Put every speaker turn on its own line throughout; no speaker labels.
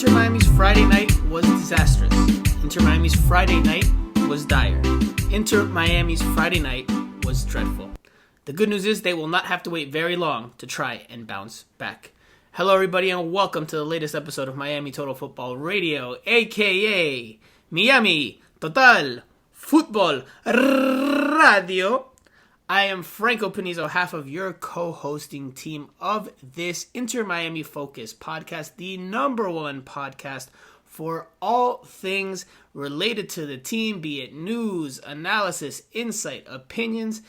Inter Miami's Friday night was disastrous. Inter Miami's Friday night was dire. Inter Miami's Friday night was dreadful. The good news is they will not have to wait very long to try and bounce back. Hello everybody and welcome to the latest episode of Miami Total Football Radio, aka Miami Total Futbol Radio. I am Franco Panizo, half of your co-hosting team of this Inter Miami Focus podcast, the number one podcast for all things related to the team, be it news, analysis, insight, opinions,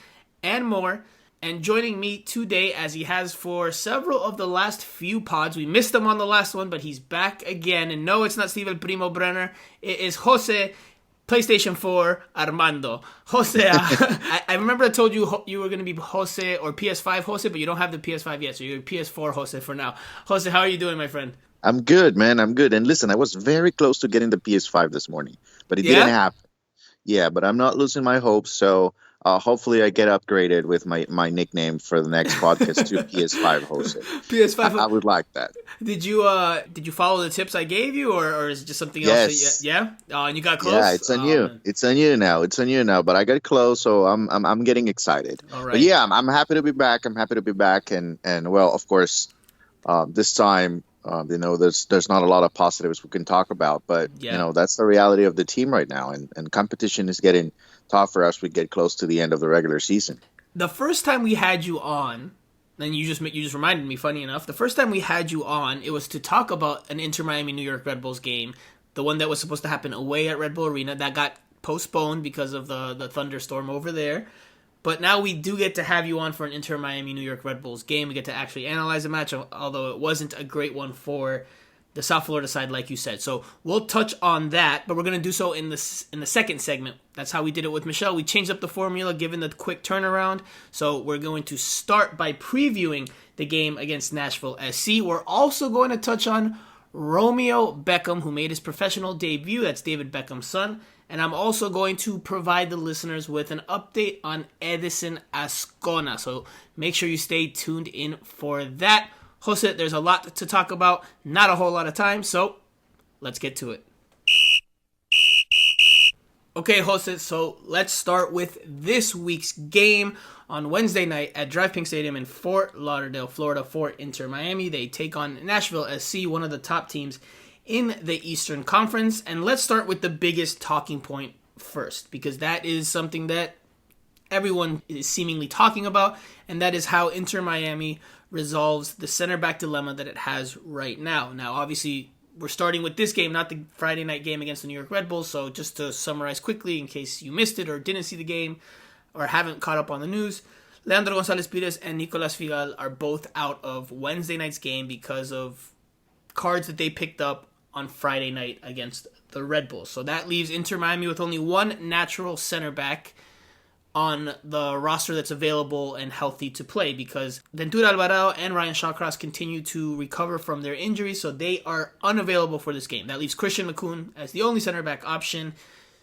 and more. And joining me today, as he has for several of the last few pods, we missed him on the last one, but he's back again. And no, it's not Steve El Primo Brenner. It is Jose PlayStation 4 Armando. Jose, I remember I told you you were going to be Jose or PS5 Jose, but you don't have the PS5 yet, so you're PS4 Jose for now. Jose, how are you doing, my friend?
I'm good, man. I'm good. And listen, I was very close to getting the PS5 this morning, but it didn't happen. Yeah, but I'm not losing my hopes, so hopefully I get upgraded with my nickname for the next podcast to PS5 Jose.
PS5.
I would like that.
Did you follow the tips I gave you, or is it just something else? Yeah. And you got close.
Yeah, it's on you. Man. It's on you now. It's on you now. But I got close, so I'm getting excited.
All right.
But yeah, I'm happy to be back. And well, of course, this time. There's not a lot of positives we can talk about, but that's the reality of the team right now, and competition is getting tougher as we get close to the end of the regular season.
The first time we had you on, and you just reminded me, funny enough, the first time we had you on, it was to talk about an Inter Miami New York Red Bulls game, the one that was supposed to happen away at Red Bull Arena that got postponed because of the thunderstorm over there. But now we do get to have you on for an Inter Miami New York Red Bulls game. We get to actually analyze the match, although it wasn't a great one for the South Florida side, like you said. So we'll touch on that, but we're going to do so in the second segment. That's how we did it with Michelle. We changed up the formula given the quick turnaround. So we're going to start by previewing the game against Nashville SC. We're also going to touch on Romeo Beckham, who made his professional debut. That's David Beckham's son. And I'm also going to provide the listeners with an update on Edison Azcona. So make sure you stay tuned in for that. Jose, there's a lot to talk about, not a whole lot of time, so let's get to it. Okay, Jose, so let's start with this week's game on Wednesday night at Drive Pink Stadium in Fort Lauderdale, Florida for Inter Miami. They take on Nashville SC, one of the top teams in the Eastern Conference. And let's start with the biggest talking point first, because that is something that everyone is seemingly talking about, and that is how Inter Miami resolves the center back dilemma that it has right now. Now, obviously, we're starting with this game, not the Friday night game against the New York Red Bulls. So just to summarize quickly, in case you missed it or didn't see the game or haven't caught up on the news, Leandro Gonzalez Pires and Nicolas Figal are both out of Wednesday night's game because of cards that they picked up on Friday night against the Red Bulls. So that leaves Inter Miami with only one natural center back on the roster that's available and healthy to play, because Ventura Alvarado and Ryan Shawcross continue to recover from their injuries, so they are unavailable for this game. That leaves Christian McCoon as the only center back option.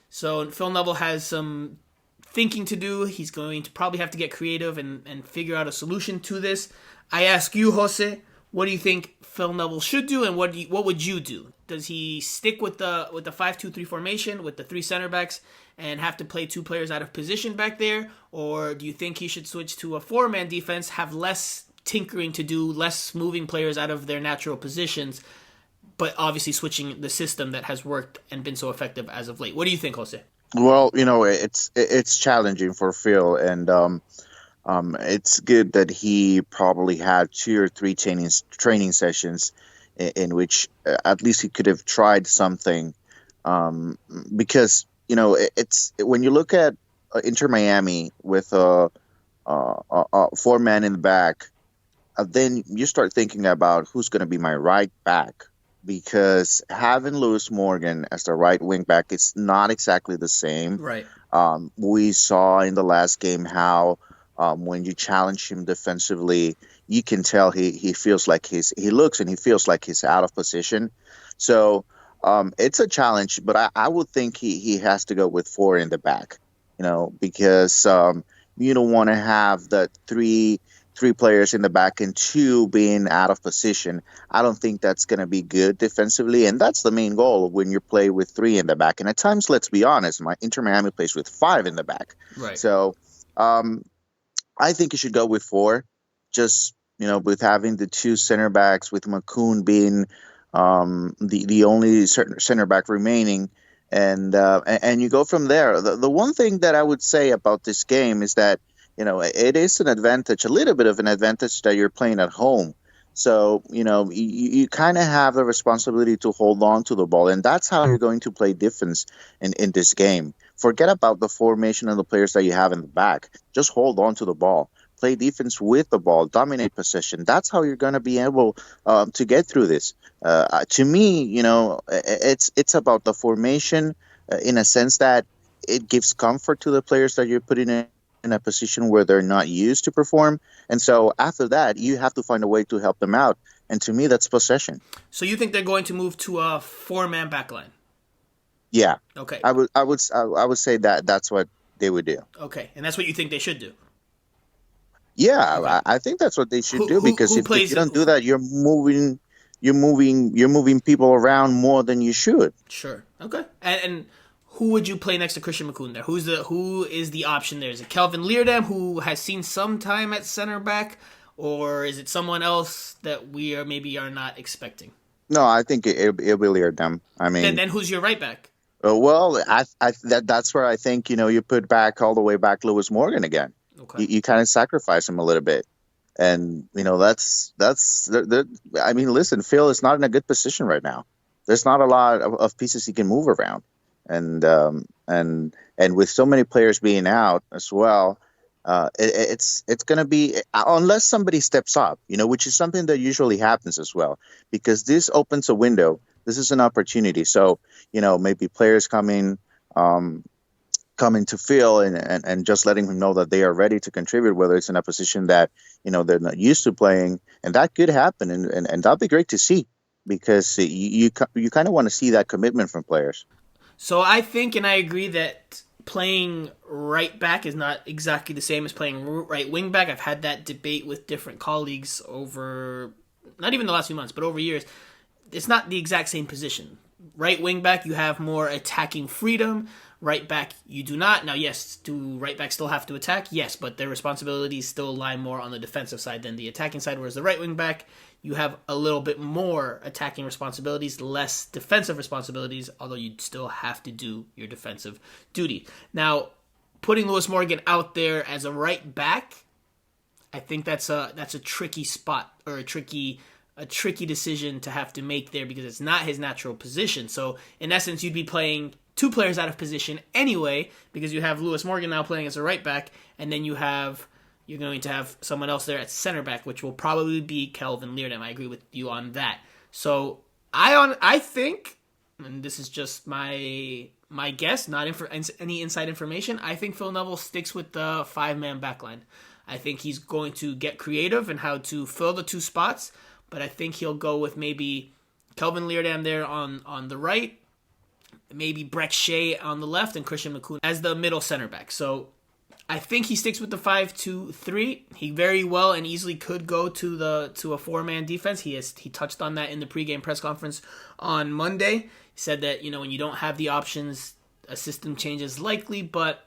So Phil Neville has some thinking to do. He's going to probably have to get creative and figure out a solution to this. I ask you, Jose, what do you think Phil Neville should do, and what would you do? Does he stick with the 5-2-3 formation with the three center backs and have to play two players out of position back there, or do you think he should switch to a four-man defense, have less tinkering to do, less moving players out of their natural positions, but obviously switching the system that has worked and been so effective as of late? What do you think, Jose?
Well, it's challenging for Phil, and it's good that he probably had 2 or 3 training sessions in which at least he could have tried something, because it's when you look at Inter Miami with a 4-man in the back, then you start thinking about who's going to be my right back, because having Lewis Morgan as the right wing back is not exactly the same.
Right.
We saw in the last game how when you challenge him defensively, you can tell he feels like he looks and he feels like he's out of position. So it's a challenge, but I would think he has to go with 4 in the back, because you don't want to have that 3 three players in the back and two being out of position. I don't think that's going to be good defensively, and that's the main goal when you play with three in the back. And at times, let's be honest, Inter Miami plays with five in the back.
Right.
So I think you should go with four, just with having the two center backs, with McCoon being the only center back remaining. And you go from there. The one thing that I would say about this game is that it is an advantage, a little bit of an advantage that you're playing at home. So you kind of have the responsibility to hold on to the ball, and that's how you're going to play defense in this game. Forget about the formation and the players that you have in the back. Just hold on to the ball. Play defense with the ball, dominate possession. That's how you're going to be able to get through this. To me, it's about the formation in a sense that it gives comfort to the players that you're putting in a position where they're not used to perform. And so after that, you have to find a way to help them out. And to me, that's possession.
So you think they're going to move to a 4-man backline?
Yeah.
Okay.
I would say that that's what they would do.
Okay, and that's what you think they should do.
Yeah,
okay.
I think that's what they should do, because if you don't do that, you're moving people around more than you should.
Sure. Okay. And who would you play next to Christian McCoon there? Who is the option there? Is it Kelvin Leerdam, who has seen some time at center back, or is it someone else that we are not expecting?
No, I think it'll be Leerdam. I mean,
and then who's your right back?
Well, that's where I think you put all the way back Lewis Morgan again.
Okay.
You kind of sacrifice him a little bit, and that's. I mean, listen, Phil is not in a good position right now. There's not a lot of pieces he can move around, and with so many players being out as well, it's going to be, unless somebody steps up, which is something that usually happens as well, because this opens a window. This is an opportunity. So maybe players coming to Phil and just letting him know that they are ready to contribute, whether it's in a position that they're not used to playing, and that could happen, and that'll be great to see, because you kind of want to see that commitment from players.
So I think, and I agree, that playing right back is not exactly the same as playing right wing back. I've had that debate with different colleagues over, not even the last few months, but over years. It's not the exact same position. Right wing back, you have more attacking freedom. Right back, you do not. Now, yes, do right backs still have to attack? Yes, but their responsibilities still lie more on the defensive side than the attacking side, whereas the right wing back, you have a little bit more attacking responsibilities, less defensive responsibilities, although you still have to do your defensive duty. Now, putting Lewis Morgan out there as a right back, I think that's a tricky spot, or a tricky decision to have to make there, because it's not his natural position. So, in essence, you'd be playing two players out of position anyway, because you have Lewis Morgan now playing as a right back, and then you're going to have someone else there at center back, which will probably be Kelvin Leerdam. I agree with you on that. So I think, and this is just my guess, not any inside information, I think Phil Neville sticks with the 5-man backline. I think he's going to get creative in how to fill the two spots, but I think he'll go with maybe Kelvin Leerdam there on the right, maybe Breck Shea on the left, and Christian McCoon as the middle center back. So I think he sticks with the 5-2-3. He very well and easily could go to a 4-man defense. He touched on that in the pregame press conference on Monday. He said that when you don't have the options, a system change is likely, but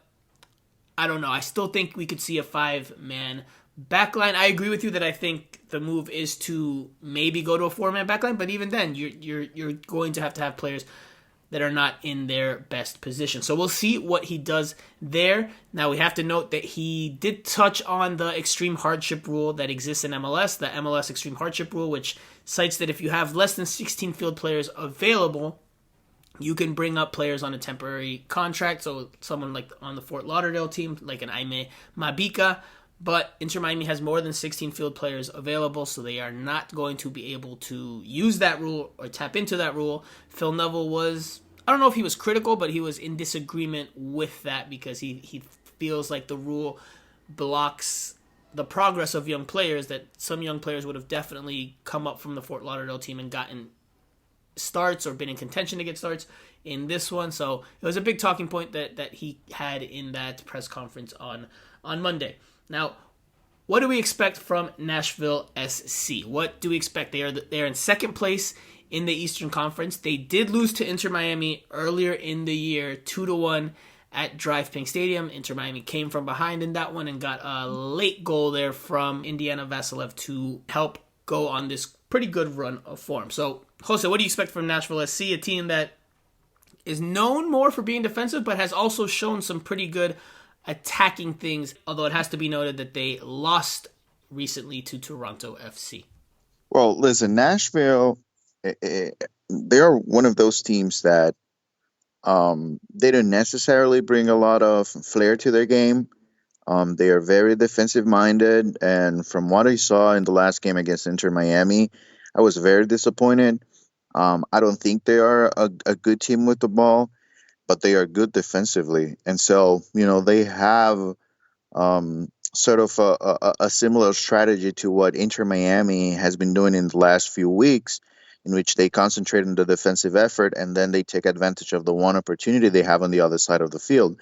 I don't know. I still think we could see a 5-man backline. I agree with you that I think the move is to maybe go to a 4-man backline, but even then, you're going to have players that are not in their best position. So we'll see what he does there. Now, we have to note that he did touch on the extreme hardship rule that exists in MLS, the MLS extreme hardship rule, which cites that if you have less than 16 field players available, you can bring up players on a temporary contract. So someone like on the Fort Lauderdale team, like an Aime Mabika, but Inter Miami has more than 16 field players available, so they are not going to be able to use that rule or tap into that rule. Phil Neville was, I don't know if he was critical, but he was in disagreement with that, because he feels like the rule blocks the progress of young players, that some young players would have definitely come up from the Fort Lauderdale team and gotten starts or been in contention to get starts in this one. So it was a big talking point that he had in that press conference on Monday. Now, what do we expect from Nashville SC? What do we expect? They're in second place in the Eastern Conference. They did lose to Inter Miami earlier in the year, 2-1 at Drive Pink Stadium. Inter Miami came from behind in that one and got a late goal there from Indiana Vasilev to help go on this pretty good run of form. So, Jose, what do you expect from Nashville SC, a team that is known more for being defensive, but has also shown some pretty good attacking things, although it has to be noted that they lost recently to Toronto FC.
Well, listen, Nashville, they're one of those teams that they don't necessarily bring a lot of flair to their game. They are very defensive minded, and from what I saw in the last game against Inter Miami, I was very disappointed. I don't think they are a good team with the ball, but they are good defensively. And so, they have sort of a similar strategy to what Inter Miami has been doing in the last few weeks, in which they concentrate on the defensive effort and then they take advantage of the one opportunity they have on the other side of the field.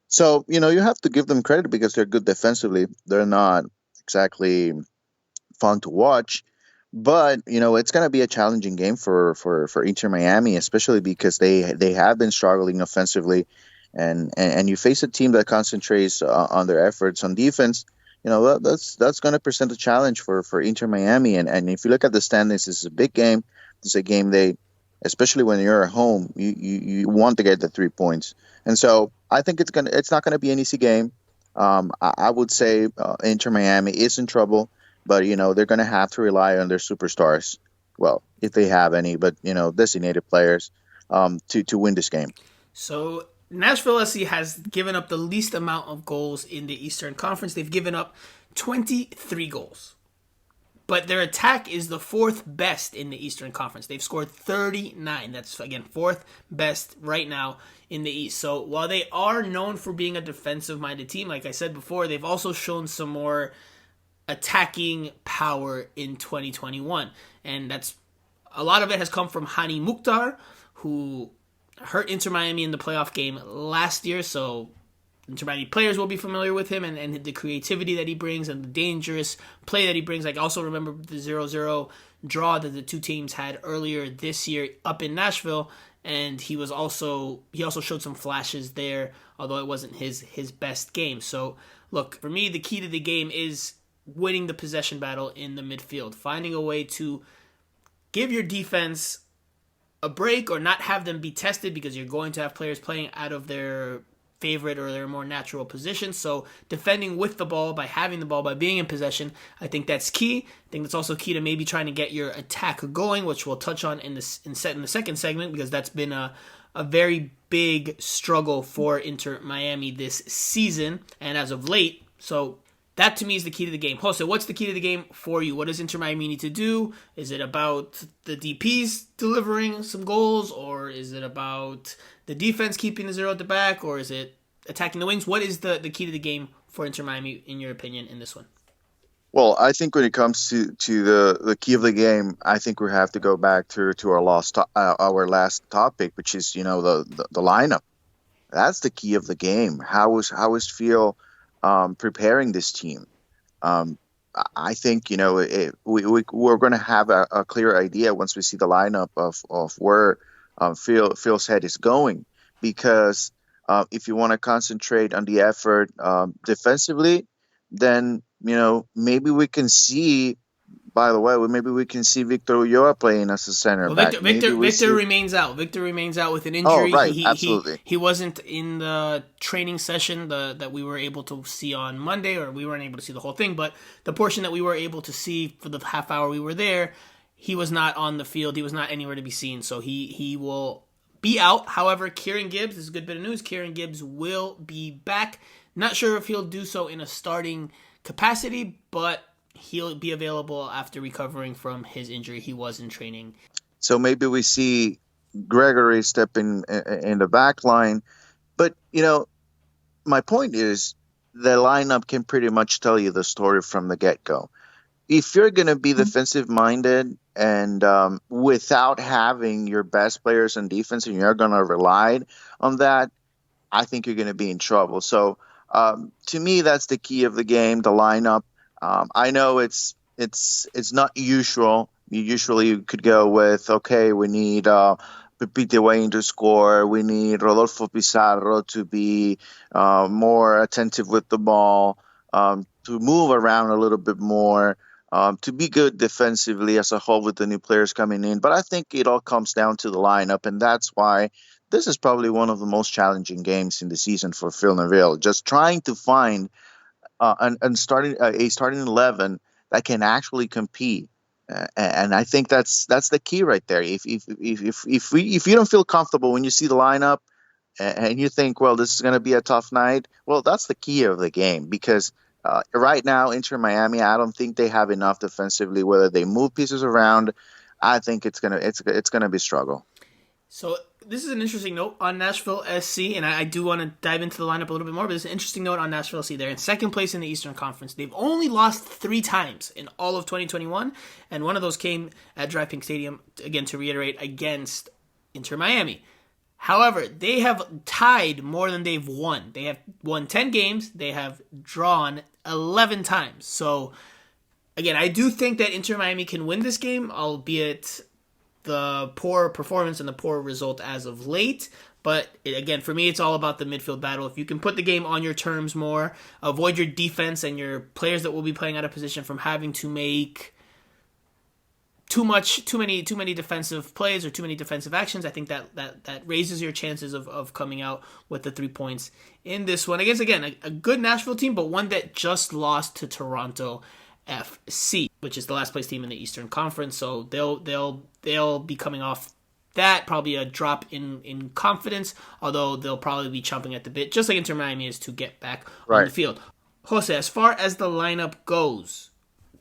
So, you have to give them credit because they're good defensively. They're not exactly fun to watch. But it's going to be a challenging game for Inter Miami, especially because they have been struggling offensively, and you face a team that concentrates on their efforts on defense. That's going to present a challenge for Inter Miami. And if you look at the standings, this is a big game. It's a game especially when you're at home, you want to get the 3 points. And so I think it's not gonna be an easy game. I would say Inter Miami is in trouble. But, they're going to have to rely on their superstars. Well, if they have any, but, designated players to win this game.
So Nashville SC has given up the least amount of goals in the Eastern Conference. They've given up 23 goals. But their attack is the fourth best in the Eastern Conference. They've scored 39. That's, again, fourth best right now in the East. So while they are known for being a defensive-minded team, like I said before, they've also shown some more attacking power in 2021, and that's a lot of it has come from Hani Mukhtar, who hurt Inter Miami in the playoff game last year, so Inter Miami players will be familiar with him and the creativity that he brings and the dangerous play that he brings. I also remember the 0-0 draw that the two teams had earlier this year up in Nashville, and he also showed some flashes there, although it wasn't his best game. So look, for me, the key to the game is winning the possession battle in the midfield, finding a way to give your defense a break or not have them be tested, because you're going to have players playing out of their favorite or their more natural position. So defending with the ball, by having the ball, by being in possession, I think that's key. I think that's also key to maybe trying to get your attack going, which we'll touch on in the second segment, because that's been a very big struggle for Inter Miami this season and as of late. So that, to me, is the key to the game. Jose, what's the key to the game for you? What does Inter Miami need to do? Is it about the DPs delivering some goals, or is it about the defense keeping the zero at the back, or is it attacking the wings? What is the key to the game for Inter Miami, in your opinion, in this one?
Well, I think when it comes to the key of the game, I think we have to go back to our last topic, which is the lineup. That's the key of the game. How is Phil preparing this team? I think we're going to have a clear idea once we see the lineup of where Phil's head is going, because if you want to concentrate on the effort defensively, then maybe we can see. By the way, maybe we can see Victor Ulloa playing as a center back.
Victor remains out. Victor remains out with an injury.
Oh, right, absolutely.
He wasn't in the training session that we were able to see on Monday, or we weren't able to see the whole thing, but the portion that we were able to see for the half hour we were there, he was not on the field. He was not anywhere to be seen, so he will be out. However, Kieran Gibbs, this is a good bit of news, Kieran Gibbs will be back. Not sure if he'll do so in a starting capacity, but he'll be available after recovering from his injury. He was in training.
So maybe we see Gregory step in the back line. But, my point is the lineup can pretty much tell you the story from the get-go. If you're going to be defensive-minded and without having your best players on defense, and you're going to rely on that, I think you're going to be in trouble. So to me, that's the key of the game, the lineup. I know it's not usual. You usually could go with, okay, we need Pepite Wayne to score. We need Rodolfo Pizarro to be more attentive with the ball, to move around a little bit more, to be good defensively as a whole with the new players coming in. But I think it all comes down to the lineup, and that's why this is probably one of the most challenging games in the season for Phil Neville. Just trying to find and starting a starting 11 that can actually compete. And I think that's the key right there. If you don't feel comfortable when you see the lineup and you think, well, this is going to be a tough night, well, that's the key of the game because right now, Inter Miami, I don't think they have enough defensively. Whether they move pieces around, I think it's gonna be struggle.
So this is an interesting note on Nashville SC, and I do want to dive into the lineup a little bit more, but it's an interesting note on Nashville SC. They're in second place in the Eastern Conference. They've only lost 3 times in all of 2021, and one of those came at Drive Pink Stadium, again, to reiterate, against Inter Miami. However, they have tied more than they've won. They have won 10 games. They have drawn 11 times. So, again, I do think that Inter Miami can win this game, albeit the poor performance and the poor result as of late. But again, for me, it's all about the midfield battle. If you can put the game on your terms more, avoid your defense and your players that will be playing out of position from having to make too many defensive plays or too many defensive actions, I think that raises your chances of coming out with the 3 points in this one. Against, again, a good Nashville team, but one that just lost to Toronto FC, which is the last place team in the Eastern Conference. So they'll be coming off that, probably a drop in confidence, although they'll probably be chomping at the bit, just like Inter Miami is, to get back on the field. Jose, as far as the lineup goes,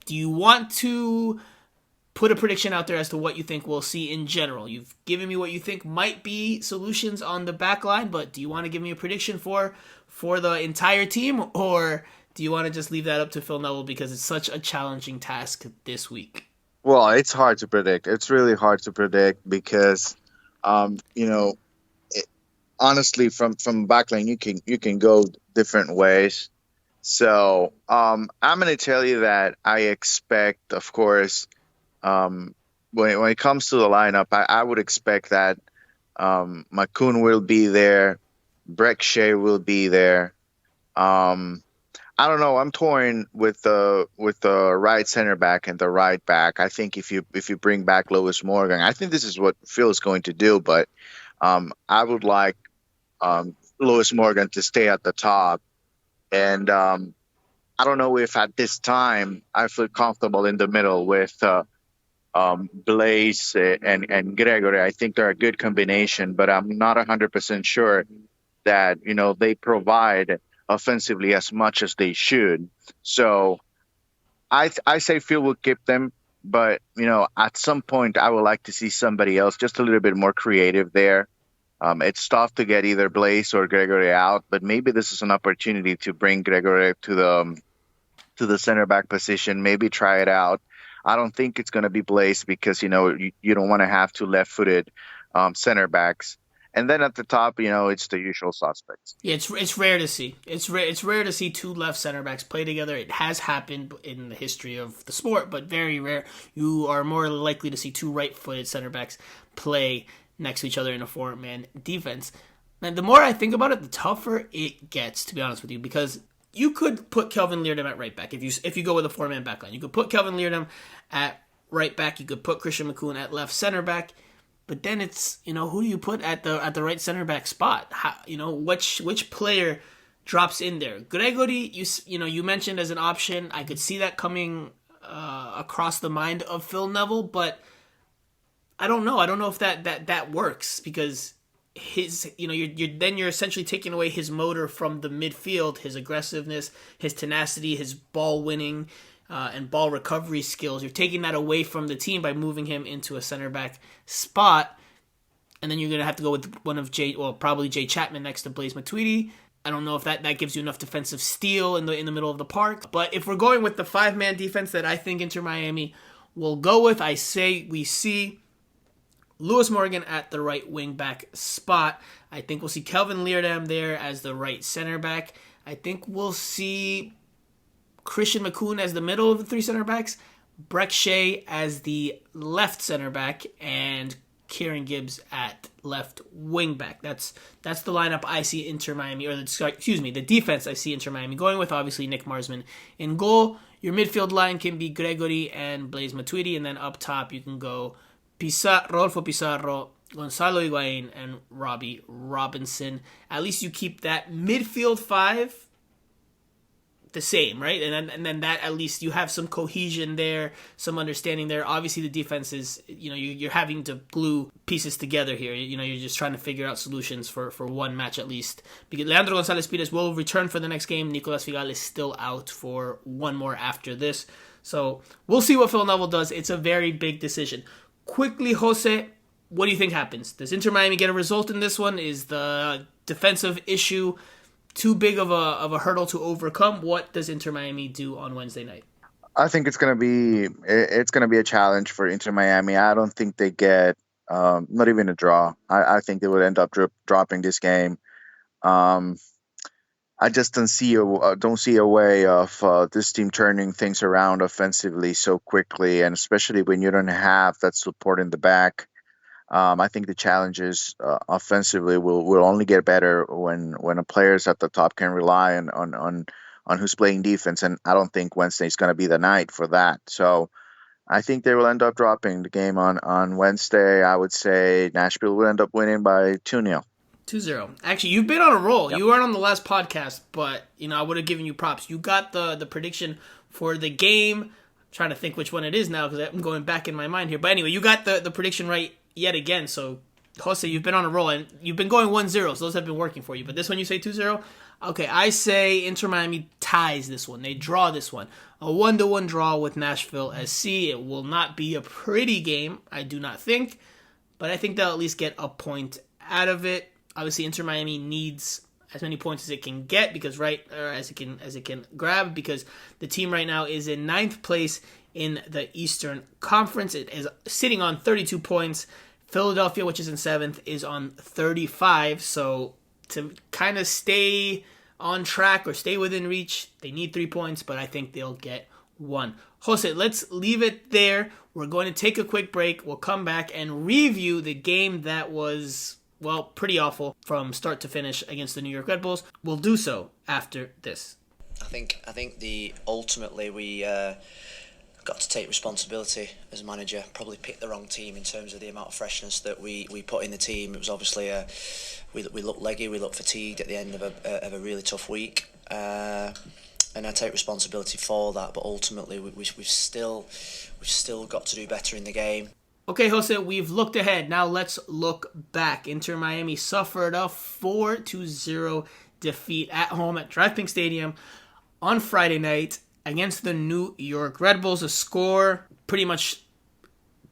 do you want to put a prediction out there as to what you think we'll see in general? You've given me what you think might be solutions on the back line, but do you want to give me a prediction for the entire team, or do you want to just leave that up to Phil Neville because it's such a challenging task this week?
Well, it's hard to predict. It's really hard to predict because, you know, honestly, from backline, you can go different ways. So I'm going to tell you that I expect, of course, when it comes to the lineup, I would expect that Makun will be there, Breck Shea will be there. I don't know. I'm torn with the right center back and the right back. I think if you bring back Lewis Morgan, I think this is what Phil is going to do. But I would like Lewis Morgan to stay at the top, and I don't know if at this time I feel comfortable in the middle with Blaze and Gregory. I think they're a good combination, but I'm not 100% sure that they provide offensively as much as they should. So I say Phil will keep them, but at some point I would like to see somebody else just a little bit more creative there. It's tough to get either Blaze or Gregory out, but maybe this is an opportunity to bring Gregory to the center back position. Maybe try it out. I don't think it's going to be Blaze because you don't want to have 2 left-footed center backs. And then at the top, it's the usual suspects.
Yeah, it's rare to see. It's rare to see 2 left center backs play together. It has happened in the history of the sport, but very rare. You are more likely to see 2 right-footed center backs play next to each other in a 4-man defense. And the more I think about it, the tougher it gets, to be honest with you, because you could put Kelvin Leerdam at right back if you go with a 4-man backline. You could put Kelvin Leerdam at right back. You could put Christian McCoon at left center back. But then it's, who do you put at the right center back spot? How, which player drops in there? Gregory, you mentioned as an option. I could see that coming across the mind of Phil Neville, but I don't know. I don't know if that works because you're essentially taking away his motor from the midfield, his aggressiveness, his tenacity, his ball winning and ball recovery skills. You're taking that away from the team by moving him into a center back spot, and then you're going to have to go with one of probably Jay Chapman next to Blaise Matuidi. I don't know if that gives you enough defensive steel in the middle of the park. But if we're going with the 5-man defense that I think Inter Miami will go with, I say we see Lewis Morgan at the right wing back spot. I think we'll see Kelvin Leerdam there as the right center back. I think we'll see Christian McCoon as the middle of the three center backs, Breck Shea as the left center back, and Kieran Gibbs at left wing back. That's the lineup I see Inter Miami, the defense I see Inter Miami going with. Obviously, Nick Marsman in goal. Your midfield line can be Gregory and Blaise Matuidi, and then up top you can go Rodolfo Pizarro, Gonzalo Higuain, and Robbie Robinson. At least you keep that midfield five the same, right? And then that, at least you have some cohesion there, some understanding there. Obviously, the defense is, you're having to glue pieces together here. You're just trying to figure out solutions for one match at least. Because Leandro Gonzalez Pires will return for the next game. Nicolas Figal is still out for one more after this. So we'll see what Phil Neville does. It's a very big decision. Quickly, Jose, what do you think happens? Does Inter Miami get a result in this one? Is the defensive issue too big of a hurdle to overcome? What does Inter Miami do on Wednesday night?
I think it's gonna be a challenge for Inter Miami. I don't think they get not even a draw. I think they would end up dropping this game. I just don't see a way of this team turning things around offensively so quickly, and especially when you don't have that support in the back. I think the challenges offensively will only get better when the players at the top can rely on who's playing defense, and I don't think Wednesday is going to be the night for that. So I think they will end up dropping the game on Wednesday. I would say Nashville will end up winning by 2-0.
2-0. Actually, you've been on a roll.
Yep.
You weren't on the last podcast, but I would have given you props. You got the prediction for the game. I'm trying to think which one it is now because I'm going back in my mind here. But anyway, you got the prediction right yet again. So, Jose, you've been on a roll, and you've been going 1-0, so those have been working for you. But this one you say 2-0? Okay, I say Inter Miami ties this one. They draw this one. A 1-1 draw with Nashville SC. It will not be a pretty game, I do not think. But I think they'll at least get a point out of it. Obviously, Inter Miami needs as many points as it can get as it can grab, because the team right now is in 9th place in the Eastern Conference. It is sitting on 32 points. Philadelphia, which is in 7th, is on 35. So to kind of stay on track or stay within reach, they need 3 points, but I think they'll get 1. Jose, let's leave it there. We're going to take a quick break. We'll come back and review the game that was, pretty awful from start to finish against the New York Red Bulls. We'll do so after this.
I think ultimately we got to take responsibility as manager. Probably picked the wrong team in terms of the amount of freshness that we put in the team. It was obviously we looked leggy, we looked fatigued at the end of a really tough week, and I take responsibility for that. But ultimately, we've still got to do better in the game.
Okay, Jose, we've looked ahead. Now let's look back. Inter Miami suffered a 4-0 defeat at home at Drive Pink Stadium on Friday night against the New York Red Bulls. A score pretty much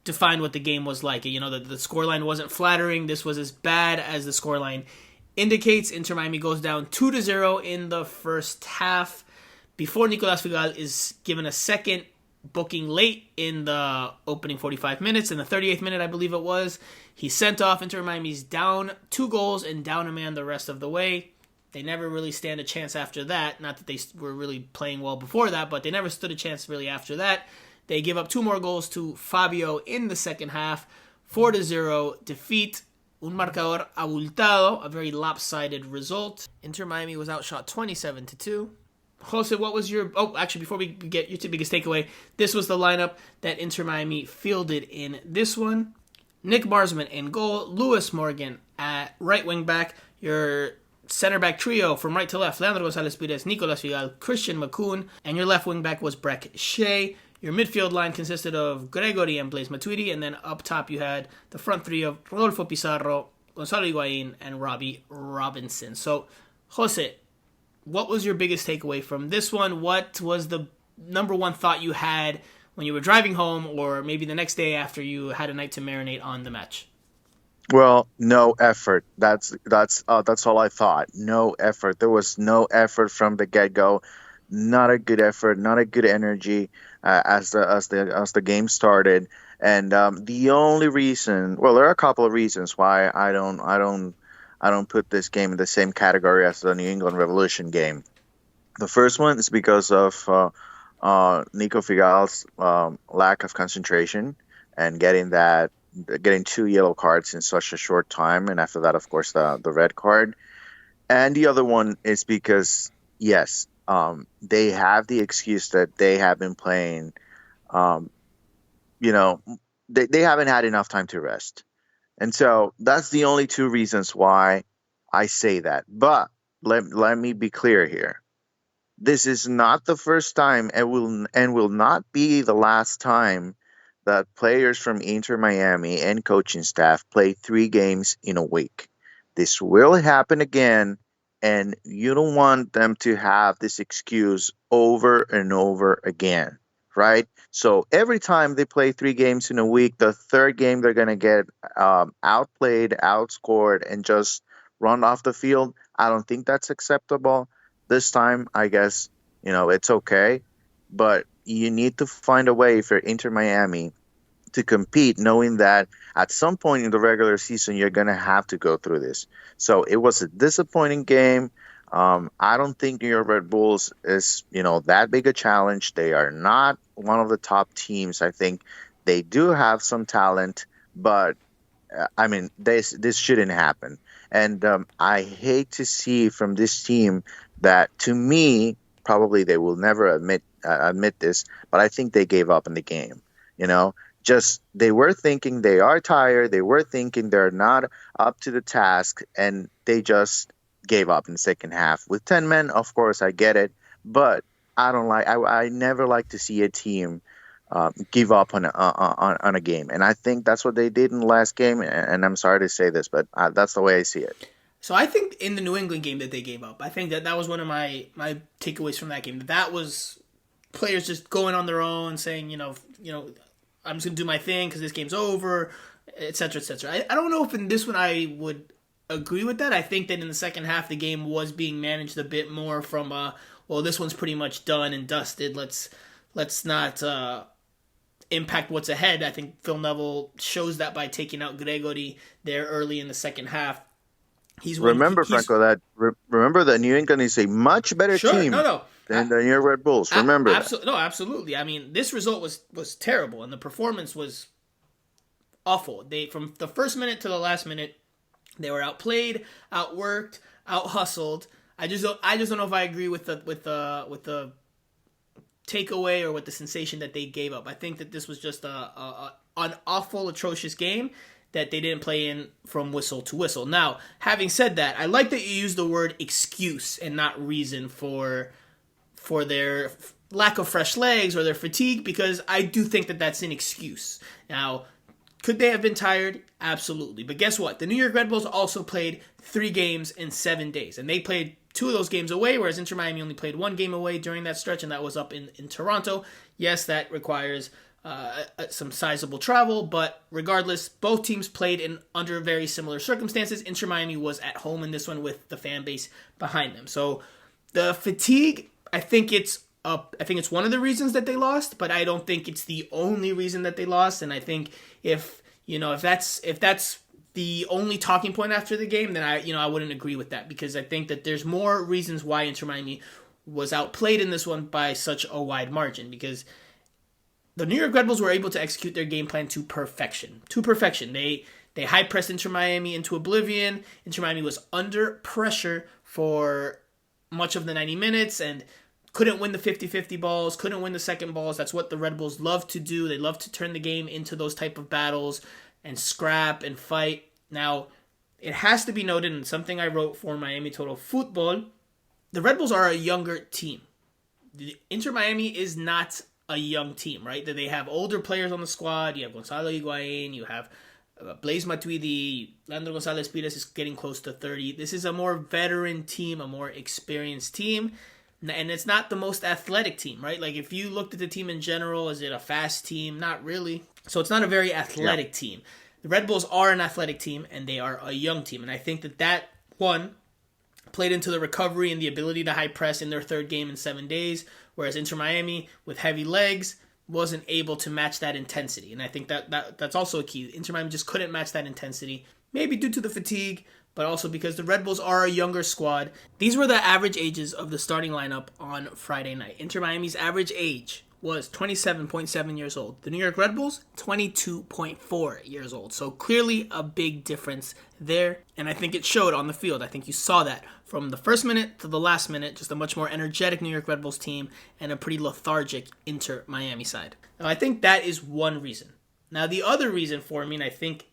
defined what the game was like. The scoreline wasn't flattering. This was as bad as the scoreline indicates. Inter Miami goes down 2-0 in the first half before Nicolas Figal is given a second booking late in the opening 45 minutes. In the 38th minute, I believe it was, he sent off. Inter Miami's down 2 goals and down a man the rest of the way. They never really stand a chance after that. Not that they were really playing well before that, but they never stood a chance really after that. They give up 2 more goals to Fabio in the second half. 4-0 defeat. Un marcador abultado, a very lopsided result. Inter Miami was outshot 27-2. Jose, what was your... actually, before we get your 2 biggest takeaway, this was the lineup that Inter Miami fielded in this one. Nick Marsman in goal. Lewis Morgan at right wing back. Your center back trio from right to left: Leandro Gonzalez Pires, Nicolas Figal, Christian McCoon. And your left wing back was Breck Shea. Your midfield line consisted of Gregory and Blaise Matuidi. And then up top you had the front three of Rodolfo Pizarro, Gonzalo Higuain, and Robbie Robinson. So, Jose, what was your biggest takeaway from this one? What was the number one thought you had when you were driving home, or maybe the next day after you had a night to marinate on the match?
Well, no effort. That's all I thought. No effort. There was no effort from the get-go. Not a good effort. Not a good energy as the game started. And the only reason, there are a couple of reasons why I don't put this game in the same category as the New England Revolution game. The first one is because of Nico Figal's lack of concentration and getting two yellow cards in such a short time, and after that, of course, the red card. And the other one is because yes, they have the excuse that they have been playing. Um, you know, they haven't had enough time to rest, and so that's the only two reasons why I say that. But let me be clear here. This is not the first time and will not be the last time that players from Inter Miami and coaching staff play 3 games in a week. This will happen again, and you don't want them to have this excuse over and over again, right? So every time they play 3 games in a week, the third game they're going to get outplayed, outscored, and just run off the field. I don't think that's acceptable. This time, I guess, it's okay, but you need to find a way for Inter Miami to compete, knowing that at some point in the regular season, you're going to have to go through this. So it was a disappointing game. I don't think New York Red Bulls is, that big a challenge. They are not one of the top teams. I think they do have some talent, but I mean, this shouldn't happen. And I hate to see from this team that, to me, probably they will never admit this, but I think they gave up in the game. Just they were thinking they are tired. They were thinking they're not up to the task, and they just gave up in the second half. With 10 men, of course, I get it, but I never like to see a team give up on a game, and I think that's what they did in the last game. And I'm sorry to say this, but that's the way I see it.
So I think in the New England game that they gave up, I think that was one of my takeaways from that game. That was players just going on their own, saying, I'm just gonna do my thing because this game's over, etc., etc. I don't know if in this one I would agree with that. I think that in the second half the game was being managed a bit more from this one's pretty much done and dusted. Let's not impact what's ahead. I think Phil Neville shows that by taking out Gregory there early in the second half.
Remember that New England is a much better team than the New York Red Bulls. Remember that.
No, absolutely. I mean, this result was terrible, and the performance was awful. From the first minute to the last minute, they were outplayed, outworked, out-hustled. I just don't know if I agree with the takeaway or with the sensation that they gave up. I think that this was just an awful, atrocious game that they didn't play in from whistle to whistle. Now, having said that, I like that you use the word excuse and not reason for their lack of fresh legs or their fatigue, because I do think that that's an excuse. Now, could they have been tired? Absolutely. But guess what? The New York Red Bulls also played 3 games in 7 days, and they played 2 of those games away, whereas Inter Miami only played 1 game away during that stretch, and that was up in Toronto. Yes, that requires some sizable travel, but regardless, both teams played under very similar circumstances. Inter Miami was at home in this one with the fan base behind them. So the fatigue, I think it's one of the reasons that they lost, but I don't think it's the only reason that they lost. And I think if that's the only talking point after the game, then I wouldn't agree with that, because I think that there's more reasons why Inter Miami was outplayed in this one by such a wide margin, because the New York Red Bulls were able to execute their game plan to perfection. They high pressed Inter Miami into oblivion. Inter Miami was under pressure for much of the 90 minutes and couldn't win the 50-50 balls, couldn't win the second balls. That's what the Red Bulls love to do. They love to turn the game into those type of battles and scrap and fight. Now, it has to be noted, and something I wrote for Miami Total Futbol, the Red Bulls are a younger team. Inter Miami is not a young team, right? That they have older players on the squad. You have Gonzalo Higuain, you have Blaise Matuidi, Leandro Gonzalez Pires is getting close to 30. This is a more veteran team, a more experienced team, and it's not the most athletic team, right? Like, if you looked at the team in general, is it a fast team? Not really. So it's not a very athletic team. The Red Bulls are an athletic team, and they are a young team, and I think that one played into the recovery and the ability to high press in their third game in 7 days, whereas Inter Miami, with heavy legs, wasn't able to match that intensity. And I think that's also a key. Inter Miami just couldn't match that intensity. maybe due to the fatigue, but also because the Red Bulls are a younger squad. These were the average ages of the starting lineup on Friday night. Inter Miami's average age was 27.7 years old. The New York Red Bulls, 22.4 years old. So clearly a big difference there. And I think it showed on the field. I think you saw that from the first minute to the last minute, just a much more energetic New York Red Bulls team and a pretty lethargic Inter Miami side. Now, I think that is one reason. Now, the other reason for me, and I think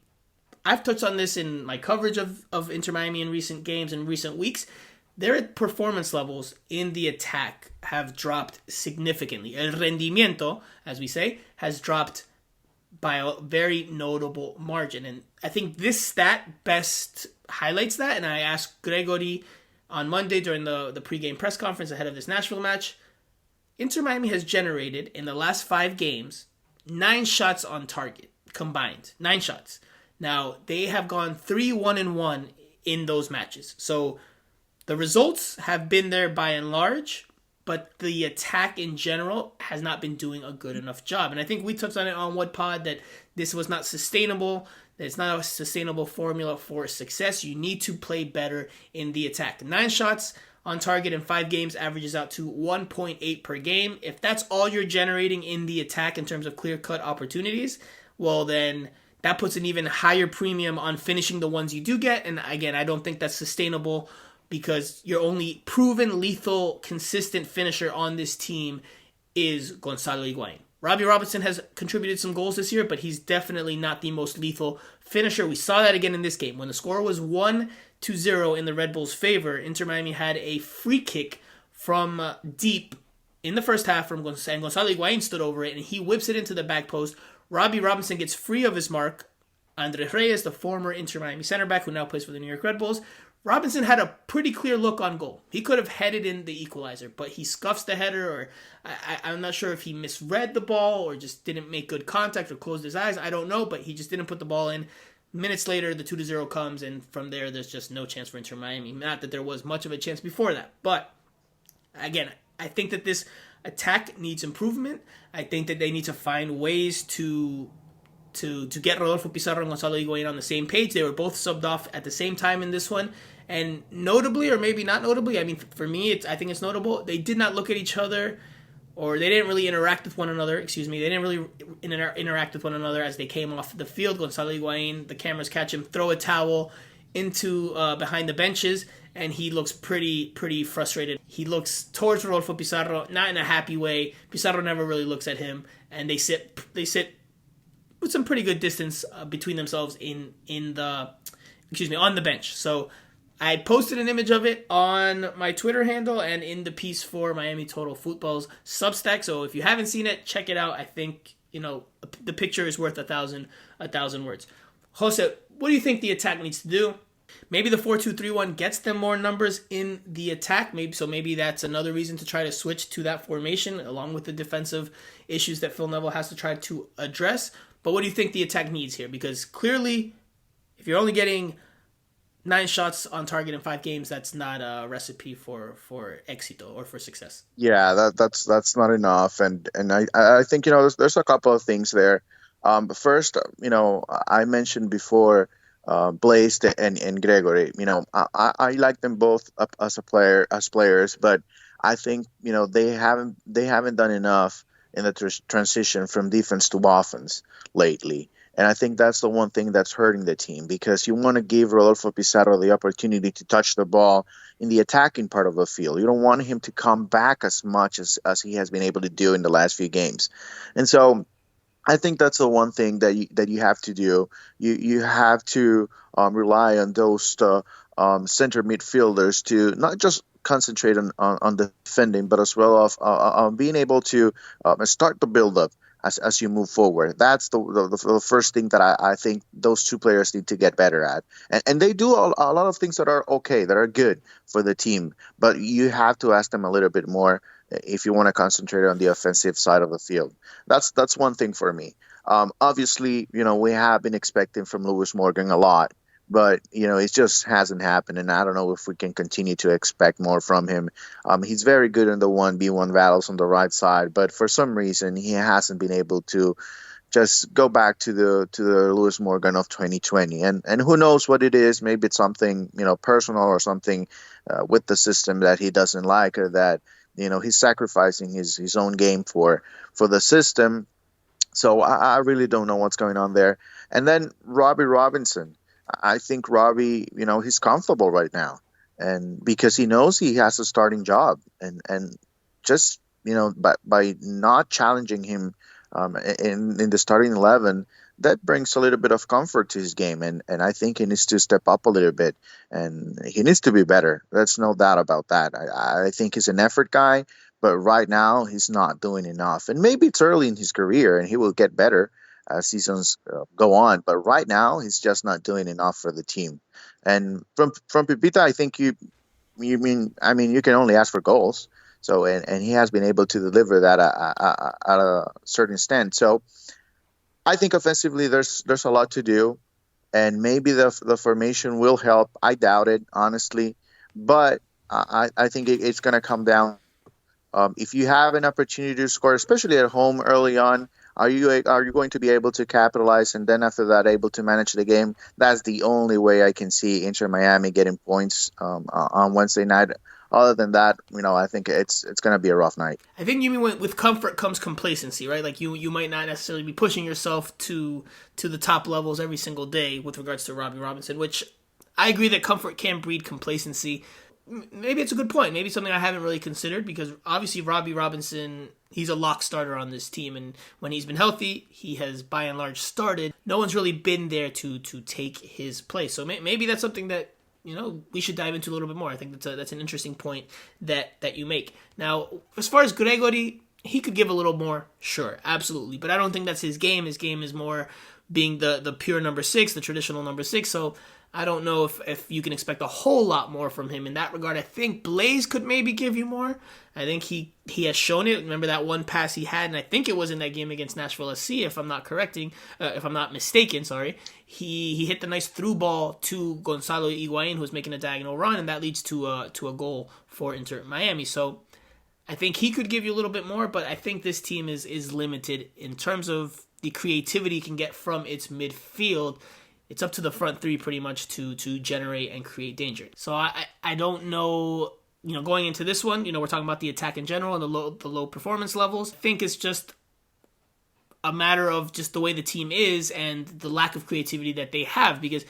I've touched on this in my coverage of Inter Miami in recent games and recent weeks, their performance levels in the attack have dropped significantly. El rendimiento, as we say, has dropped by a very notable margin. And I think this stat best highlights that. And I asked Gregory on Monday during the pregame press conference ahead of this Nashville match. Inter Miami has generated, in the last 5 games, 9 shots on target combined. 9 shots. Now, they have gone 3-1-1 in those matches. So the results have been there by and large, but the attack in general has not been doing a good enough job. And I think we touched on it on What Pod that this was not sustainable, that it's not a sustainable formula for success. You need to play better in the attack. 9 shots on target in 5 games averages out to 1.8 per game. If that's all you're generating in the attack in terms of clear-cut opportunities, well then that puts an even higher premium on finishing the ones you do get. And again, I don't think that's sustainable because your only proven lethal, consistent finisher on this team is Gonzalo Higuain. Robbie Robinson has contributed some goals this year, but he's definitely not the most lethal finisher. We saw that again in this game. When the score was 1-0 in the Red Bulls' favor, Inter Miami had a free kick from deep in the first half, and Gonzalo Higuain stood over it, and he whips it into the back post. Robbie Robinson gets free of his mark. Andres Reyes, the former Inter Miami centerback who now plays for the New York Red Bulls, Robinson had a pretty clear look on goal. He could have headed in the equalizer, but he scuffs the header, or I'm not sure if he misread the ball or just didn't make good contact or closed his eyes. I don't know, but he just didn't put the ball in. Minutes later, the 2-0 comes, and from there's just no chance for Inter Miami. Not that there was much of a chance before that, but again, I think that this attack needs improvement. I think that they need to find ways to get Rodolfo Pizarro and Gonzalo Higuain on the same page. They were both subbed off at the same time in this one. And notably, or maybe not notably, I mean, for me, I think it's notable, they did not look at each other, or they didn't really interact with one another, They didn't really interact with one another as they came off the field. Gonzalo Higuain, the cameras catch him, throw a towel into behind the benches, and he looks pretty frustrated. He looks towards Rodolfo Pizarro, not in a happy way. Pizarro never really looks at him, and they sit with some pretty good distance between themselves on the bench. So I posted an image of it on my Twitter handle and in the piece for Miami Total Futbol's Substack. So if you haven't seen it, check it out. I think, the picture is worth a thousand words. Jose, what do you think the attack needs to do? Maybe the 4-2-3-1 gets them more numbers in the attack. Maybe that's another reason to try to switch to that formation, along with the defensive issues that Phil Neville has to try to address. But what do you think the attack needs here? Because clearly, if you're only getting 9 shots on target in 5 games, that's not a recipe for éxito or for success.
Yeah, that's not enough, and I think there's a couple of things there. First, I mentioned before Blaze and Gregory. I like them both as players, but I think they haven't done enough in the transition from defense to offense lately. And I think that's the one thing that's hurting the team, because you want to give Rodolfo Pizarro the opportunity to touch the ball in the attacking part of the field. You don't want him to come back as much as he has been able to do in the last few games. And so I think that's the one thing that you have to do. You have to rely on those center midfielders to not just concentrate on defending, but as well on being able to start the build-up as you move forward. That's the first thing that I think those two players need to get better at. And they do a lot of things that are okay, that are good for the team. But you have to ask them a little bit more if you want to concentrate on the offensive side of the field. That's one thing for me. Obviously, we have been expecting from Lewis Morgan a lot. But, it just hasn't happened, and I don't know if we can continue to expect more from him. He's very good in the 1v1 battles on the right side, but for some reason he hasn't been able to just go back to the Lewis Morgan of 2020, and who knows what it is? Maybe it's something personal or something with the system that he doesn't like, or that he's sacrificing his own game for the system. So I really don't know what's going on there. And then Robbie Robinson, I think Robbie, he's comfortable right now, and because he knows he has a starting job, and just by not challenging him in the starting 11, that brings a little bit of comfort to his game, and I think he needs to step up a little bit, and he needs to be better. There's no doubt about that. I think he's an effort guy, but right now he's not doing enough. And maybe it's early in his career, and he will get better as seasons go on. But right now he's just not doing enough for the team. And from Pipita, I think you can only ask for goals. So and he has been able to deliver that at a certain extent. So I think offensively there's a lot to do, and maybe the formation will help. I doubt it, honestly, but I think it's going to come down. If you have an opportunity to score, especially at home early on, are you going to be able to capitalize, and then after that able to manage the game? That's the only way I can see Inter Miami getting points on Wednesday night. Other than that, I think it's going to be a rough night.
I think you mean with comfort comes complacency, right? Like you might not necessarily be pushing yourself to the top levels every single day with regards to Robbie Robinson, which I agree that comfort can breed complacency. Maybe it's a good point. Maybe something I haven't really considered, because obviously Robbie Robinson, he's a lock starter on this team, and when he's been healthy, he has by and large started. No one's really been there to take his place. So maybe that's something that we should dive into a little bit more. I think that's an interesting point that you make. Now, as far as Gregory, he could give a little more, sure, absolutely, but I don't think that's his game. His game is more being the pure number 6, the traditional number 6. So I don't know if you can expect a whole lot more from him in that regard. I think Blaise could maybe give you more. I think he has shown it. Remember that one pass he had, and I think it was in that game against Nashville SC, if I'm not mistaken, sorry. He hit the nice through ball to Gonzalo Higuain, who was making a diagonal run, and that leads to a goal for Inter Miami. So I think he could give you a little bit more, but I think this team is limited in terms of the creativity it can get from its midfield. It's up to the front three pretty much to generate and create danger. So I don't know, going into this one, we're talking about the attack in general and the low performance levels. I think it's just a matter of just the way the team is and the lack of creativity that they have, because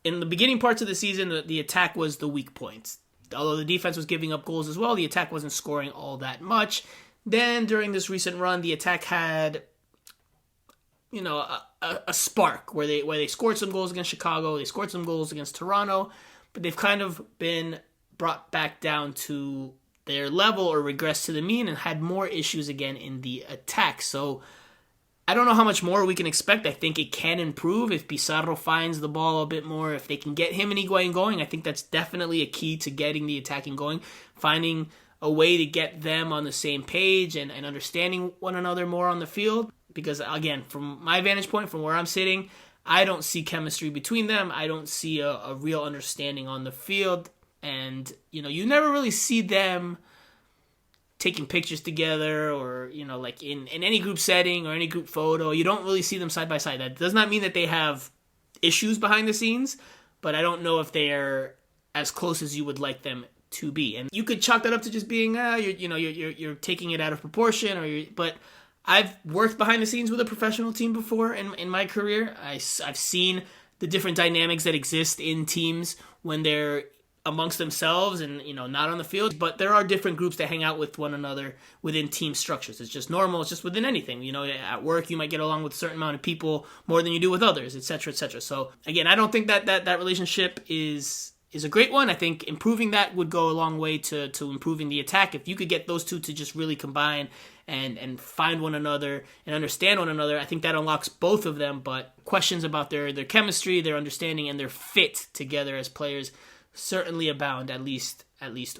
in the beginning parts of the season, the attack was the weak points. Although the defense was giving up goals as well, the attack wasn't scoring all that much. Then during this recent run, the attack had a spark where they scored some goals against Chicago, they scored some goals against Toronto, but they've kind of been brought back down to their level or regressed to the mean and had more issues again in the attack. So I don't know how much more we can expect. I think it can improve if Pizarro finds the ball a bit more, if they can get him and Higuain going. I think that's definitely a key to getting the attacking going, finding a way to get them on the same page and understanding one another more on the field. Because, again, from my vantage point, from where I'm sitting, I don't see chemistry between them. I don't see a real understanding on the field. And, you never really see them taking pictures together or, like in any group setting or any group photo. You don't really see them side by side. That does not mean that they have issues behind the scenes, but I don't know if they're as close as you would like them to be. And you could chalk that up to just being, you're taking it out of proportion, but I've worked behind the scenes with a professional team before in my career. I've seen the different dynamics that exist in teams when they're amongst themselves and, not on the field. But there are different groups that hang out with one another within team structures. It's just normal. It's just within anything. At work, you might get along with a certain amount of people more than you do with others, et cetera, et cetera. So, again, I don't think that relationship is a great one. I think improving that would go a long way to improving the attack. If you could get those two to just really combine and find one another and understand one another, I think that unlocks both of them. But questions about their chemistry, their understanding, and their fit together as players certainly abound, at least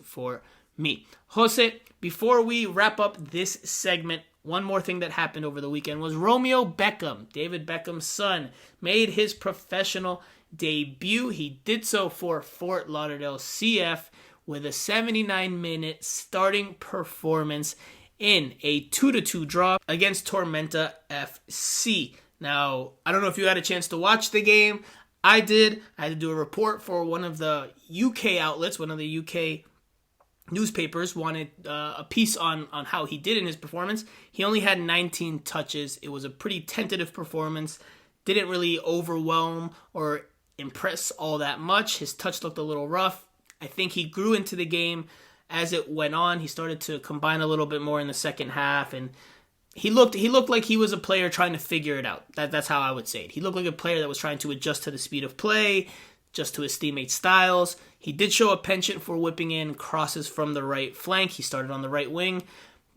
for me. Jose, before we wrap up this segment, one more thing that happened over the weekend was Romeo Beckham, David Beckham's son, made his professional debut. He did so for Fort Lauderdale CF with a 79-minute starting performance in a 2-2 draw against Tormenta FC. Now, I don't know if you had a chance to watch the game. I did. I had to do a report for one of the UK outlets, one of the UK newspapers wanted a piece on how he did in his performance. He only had 19 touches. It was a pretty tentative performance. Didn't really overwhelm or impress all that much. His touch looked a little rough. I think he grew into the game as it went on. He started to combine a little bit more in the second half, and he looked like he was a player trying to figure it out. That's how I would say it. He looked like a player that was trying to adjust to the speed of play, just to his teammates' styles. He did show a penchant for whipping in crosses from the right flank. He started on the right wing,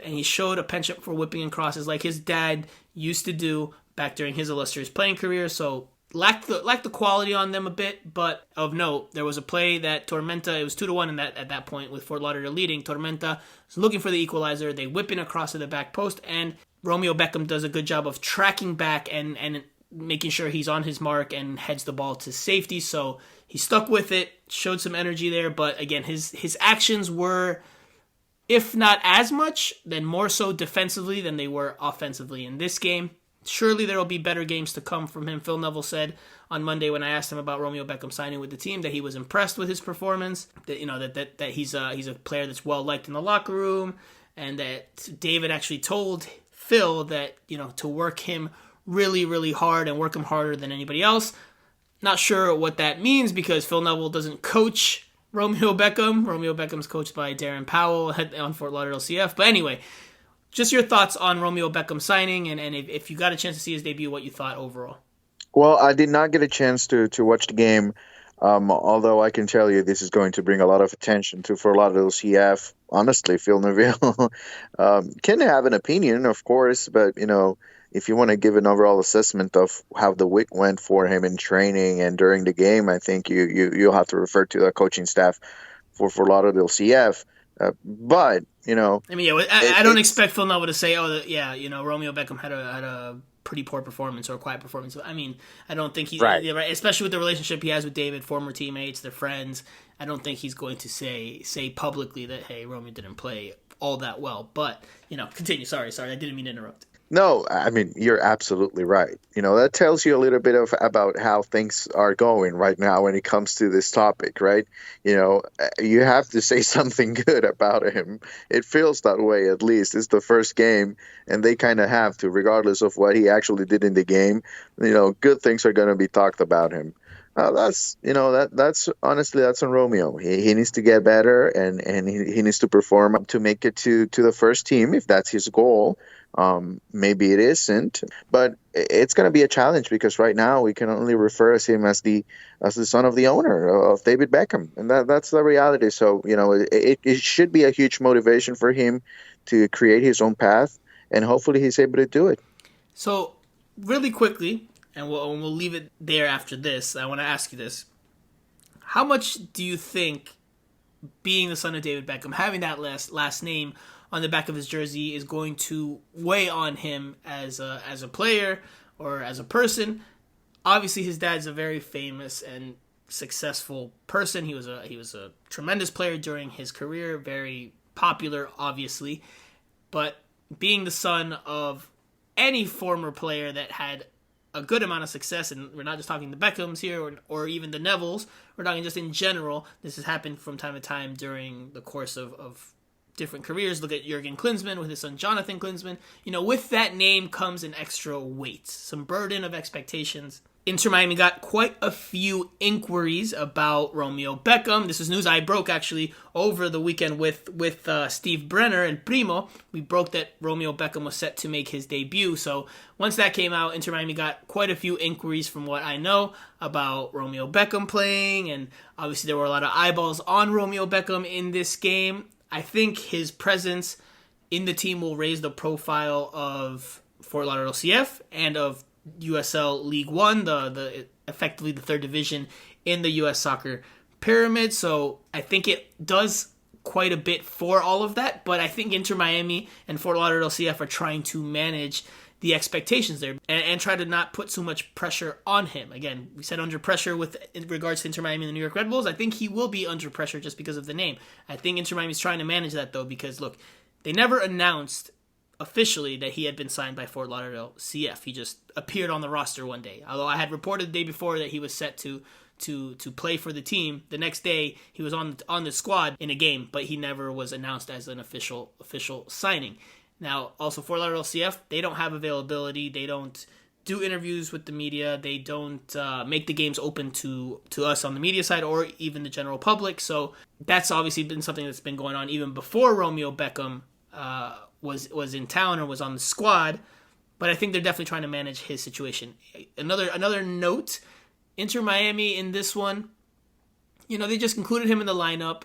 and he showed a penchant for whipping in crosses like his dad used to do back during his illustrious playing career. So lacked the quality on them a bit, but of note, there was a play that Tormenta, it was 2-1 at that point with Fort Lauderdale leading. Tormenta was looking for the equalizer. They whip in across to the back post, and Romeo Beckham does a good job of tracking back and making sure he's on his mark and heads the ball to safety. So he stuck with it, showed some energy there, but again, his actions were, if not as much, then more so defensively than they were offensively in this game. Surely there will be better games to come from him. Phil Neville said on Monday when I asked him about Romeo Beckham signing with the team that he was impressed with his performance, that he's a player that's well liked in the locker room, and that David actually told Phil that, to work him really, really hard and work him harder than anybody else. Not sure what that means because Phil Neville doesn't coach Romeo Beckham. Romeo Beckham's coached by Darren Powell on Fort Lauderdale CF. But anyway, just your thoughts on Romeo Beckham signing, and if you got a chance to see his debut, what you thought overall.
Well, I did not get a chance to watch the game, although I can tell you this is going to bring a lot of attention to Fort Lauderdale CF. Honestly, Phil Neville can have an opinion, of course, but, if you want to give an overall assessment of how the week went for him in training and during the game, I think you'll have to refer to the coaching staff for Fort Lauderdale CF. But
I don't expect Phil Neville to say, Romeo Beckham had a pretty poor performance or a quiet performance. I mean, I don't think he's right, especially with the relationship he has with David, former teammates, they're friends. I don't think he's going to say publicly that, hey, Romeo didn't play all that well. But continue. Sorry, I didn't mean to interrupt.
No, I mean, you're absolutely right. That tells you a little bit about how things are going right now when it comes to this topic, right? You have to say something good about him. It feels that way, at least. It's the first game, and they kind of have to, regardless of what he actually did in the game. Good things are going to be talked about him. That's honestly, that's on Romeo. He needs to get better, and he needs to perform to make it to the first team if that's his goal. Maybe it isn't, but it's going to be a challenge because right now we can only refer to him as the son of the owner of David Beckham, and that's the reality. So it should be a huge motivation for him to create his own path, and hopefully he's able to do it.
So really quickly, and we'll leave it there after this. I want to ask you this: how much do you think being the son of David Beckham, having that last name on the back of his jersey, is going to weigh on him as a player or as a person? Obviously, his dad's a very famous and successful person. He was a tremendous player during his career, very popular, obviously. But being the son of any former player that had a good amount of success, and we're not just talking the Beckhams here or even the Nevilles, we're talking just in general. This has happened from time to time during the course of different careers. Look at Jurgen Klinsmann with his son Jonathan Klinsmann. With that name comes an extra weight, some burden of expectations. Inter Miami got quite a few inquiries about Romeo Beckham. This is news I broke actually over the weekend with Steve Brenner and Primo. We broke that Romeo Beckham was set to make his debut. So once that came out, Inter Miami got quite a few inquiries from what I know about Romeo Beckham playing, and obviously there were a lot of eyeballs on Romeo Beckham in this game. I think his presence in the team will raise the profile of Fort Lauderdale CF and of USL League One, the effectively the third division in the U.S. soccer pyramid. So I think it does quite a bit for all of that. But I think Inter Miami and Fort Lauderdale CF are trying to manage the expectations there and try to not put so much pressure on him. Again, we said under pressure in regards to Inter Miami and the New York Red Bulls. I think he will be under pressure just because of the name. I think Inter Miami is trying to manage that though, because look, they never announced officially that he had been signed by Fort Lauderdale CF. He just appeared on the roster one day. Although I had reported the day before that he was set to play for the team. The next day he was on the squad in a game, but he never was announced as an official signing. Now, also Fort Lauderdale CF, they don't have availability. They don't do interviews with the media. They don't make the games open to us on the media side or even the general public. So that's obviously been something that's been going on even before Romeo Beckham was in town or was on the squad. But I think they're definitely trying to manage his situation. Another note, Inter Miami in this one, they just included him in the lineup.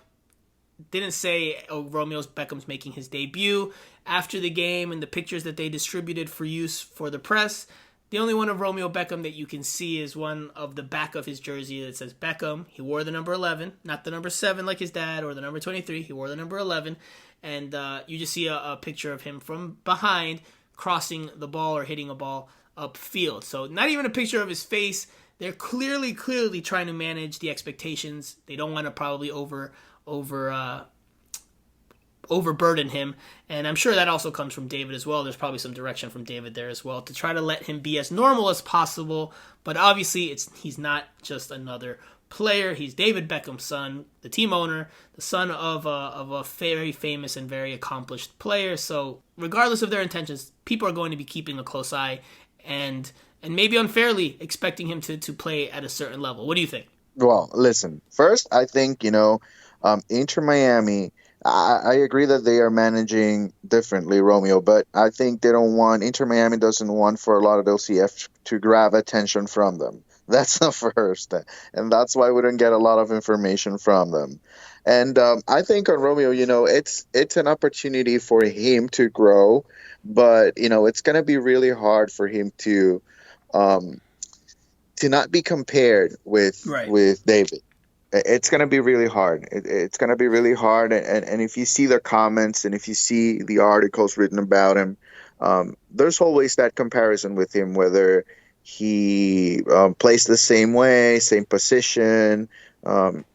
Didn't say, Romeo Beckham's making his debut. After the game and the pictures that they distributed for use for the press, the only one of Romeo Beckham that you can see is one of the back of his jersey that says Beckham. He wore the number 11, not the number 7 like his dad or the number 23. He wore the number 11. And you just see a picture of him from behind crossing the ball or hitting a ball upfield. So not even a picture of his face. They're clearly trying to manage the expectations. They don't want to probably overburden him, and I'm sure that also comes from David as well. There's probably some direction from David there as well to try to let him be as normal as possible, but obviously he's not just another player. He's David Beckham's son, the team owner, the son of a very famous and very accomplished player. So regardless of their intentions, people are going to be keeping a close eye and maybe unfairly expecting him to play at a certain level. What do you think?
Well, listen, first, I think, Inter Miami, I agree that they are managing differently, Romeo, but I think Inter Miami doesn't want Fort Lauderdale CF to grab attention from them. That's the first. And that's why we don't get a lot of information from them. And I think on Romeo, it's an opportunity for him to grow, but, it's going to be really hard for him to not be compared with David. It's going to be really hard. It's going to be really hard. And if you see the comments and if you see the articles written about him, there's always that comparison with him, whether he plays the same way, same position.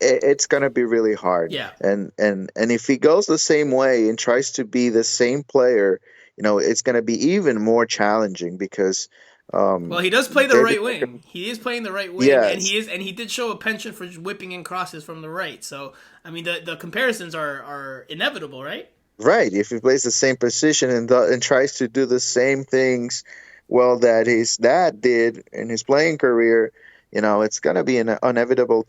It's going to be really hard.
Yeah.
And if he goes the same way and tries to be the same player, it's going to be even more challenging because
well, he does play the right wing. He is playing the right wing,
yes.
and he did show a penchant for whipping in crosses from the right. So, I mean, the comparisons are inevitable, right?
Right. If he plays the same position and tries to do the same things, that his dad did in his playing career, it's going to be inevitable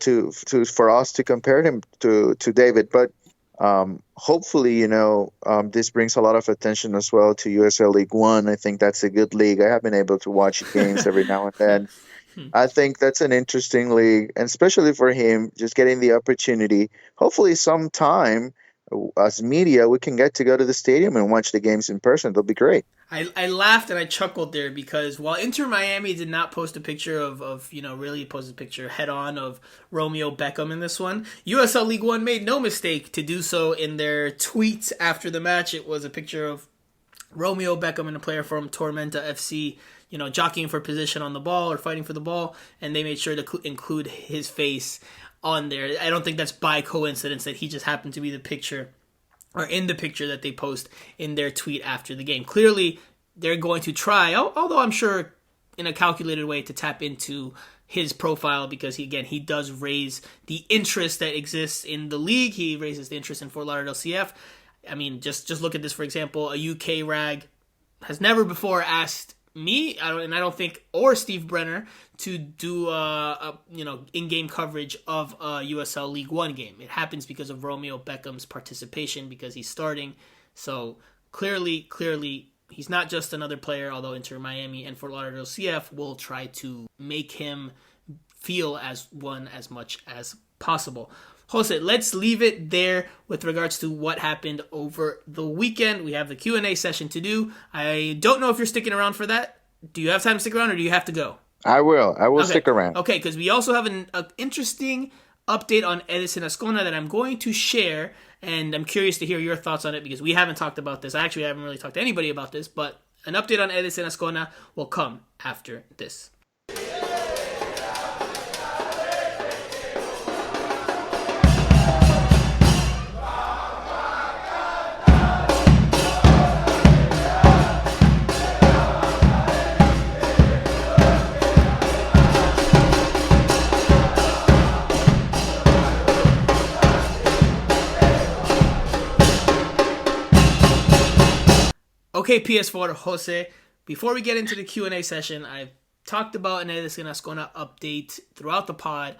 for us to compare him to David. But hopefully, this brings a lot of attention as well to USL League One. I think that's a good league. I have been able to watch games every now and then. I think that's an interesting league, and especially for him, just getting the opportunity. Hopefully sometime as media, we can get to go to the stadium and watch the games in person. It'll be great.
I laughed and I chuckled there because while Inter Miami did not post a picture of really post a picture head on of Romeo Beckham in this one, USL League One made no mistake to do so in their tweets after the match. It was a picture of Romeo Beckham and a player from Tormenta FC, jockeying for position on the ball or fighting for the ball, and they made sure to include his face on there. I don't think that's by coincidence that he just happened to be the picture or in the picture that they post in their tweet after the game. Clearly, they're going to try, although I'm sure in a calculated way, to tap into his profile because, he does raise the interest that exists in the league. He raises the interest in Fort Lauderdale CF. I mean, just look at this, for example. A UK rag has never before asked me, I don't think, or Steve Brenner, to do in-game coverage of a USL League One game. It happens because of Romeo Beckham's participation, because he's starting. So clearly, he's not just another player, although Inter Miami and Fort Lauderdale CF will try to make him feel as one as much as possible. Jose, let's leave it there with regards to what happened over the weekend. We have the Q&A session to do. I don't know if you're sticking around for that. Do you have time to stick around, or do you have to go?
I will. Stick around.
Okay, because we also have an interesting update on Edison Azcona that I'm going to share, and I'm curious to hear your thoughts on it because we haven't talked about this. Actually, I haven't really talked to anybody about this, but an update on Edison Azcona will come after this. Okay, PS4 Jose. Before we get into the Q&A session, I've talked about an Edison Azcona update throughout the pod.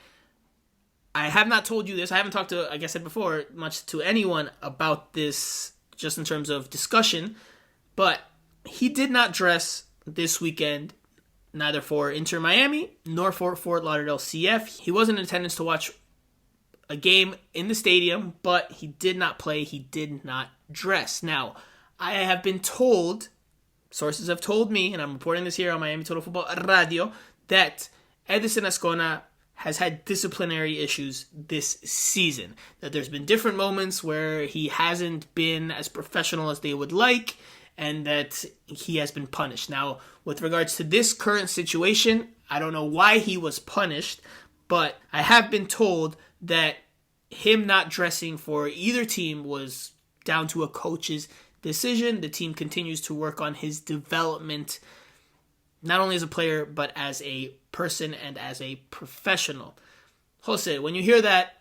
I have not told you this. I haven't talked to, like I said before, much to anyone about this, just in terms of discussion. But he did not dress this weekend, neither for Inter Miami nor for Fort Lauderdale CF. He wasn't in attendance to watch a game in the stadium, but he did not play. He did not dress. Now, I have been told, sources have told me, and I'm reporting this here on Miami Total Football Radio, that Edison Azcona has had disciplinary issues this season. That there's been different moments where he hasn't been as professional as they would like, and that he has been punished. Now, with regards to this current situation, I don't know why he was punished, but I have been told that him not dressing for either team was down to a coach's decision. The team continues to work on his development, not only as a player, but as a person and as a professional. Jose, when you hear that,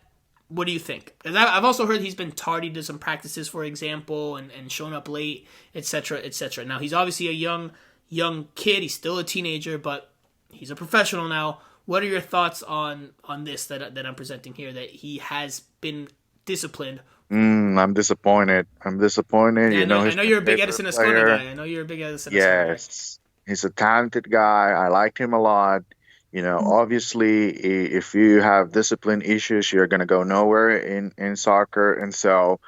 what do you think? Because I've also heard he's been tardy to some practices, for example, and shown up late, etc., etc. Now, he's obviously a young kid. He's still a teenager, but he's a professional now. What are your thoughts on this that I'm presenting here, that he has been disciplined?
I'm disappointed. Yeah,
I know you're a big Edison Azcona guy. I know you're a big Edison Azcona guy.
Yes, he's a talented guy. I liked him a lot. Obviously, if you have discipline issues, you're going to go nowhere in soccer, and so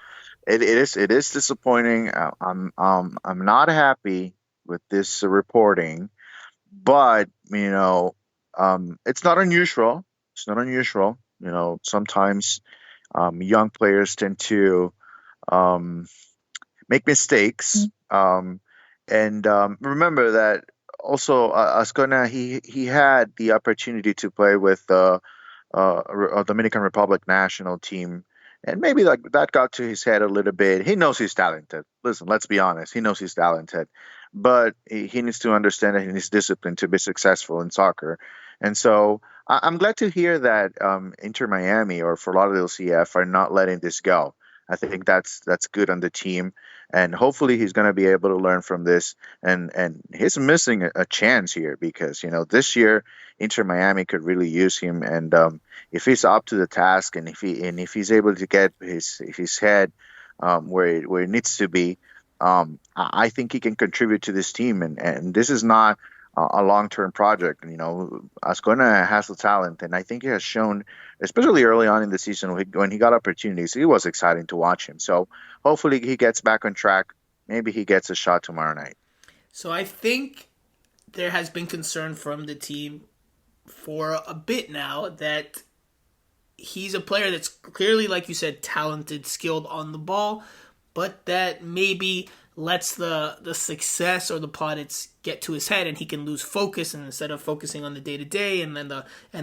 it is disappointing. I'm not happy with this reporting, but it's not unusual. It's not unusual. Sometimes young players tend to make mistakes, and remember that. Also, Azcona, he had the opportunity to play with the Dominican Republic national team, and maybe that got to his head a little bit. He knows he's talented. Listen, let's be honest. He knows he's talented, but he needs to understand that he needs discipline to be successful in soccer. And so I'm glad to hear that Inter Miami or Fort Lauderdale CF are not letting this go. I think that's good on the team, and hopefully he's going to be able to learn from this. And he's missing a chance here because this year Inter Miami could really use him. And if he's up to the task, and if he's able to get his head where it needs to be, I think he can contribute to this team. And this is not a long-term project. Azcona has the talent, and I think he has shown, especially early on in the season when he got opportunities, it was exciting to watch him. So hopefully he gets back on track. Maybe he gets a shot tomorrow night.
So I think there has been concern from the team for a bit now that he's a player that's clearly, like you said, talented, skilled on the ball, but that maybe lets the success or the plaudits get to his head, and he can lose focus. And instead of focusing on the day-to-day and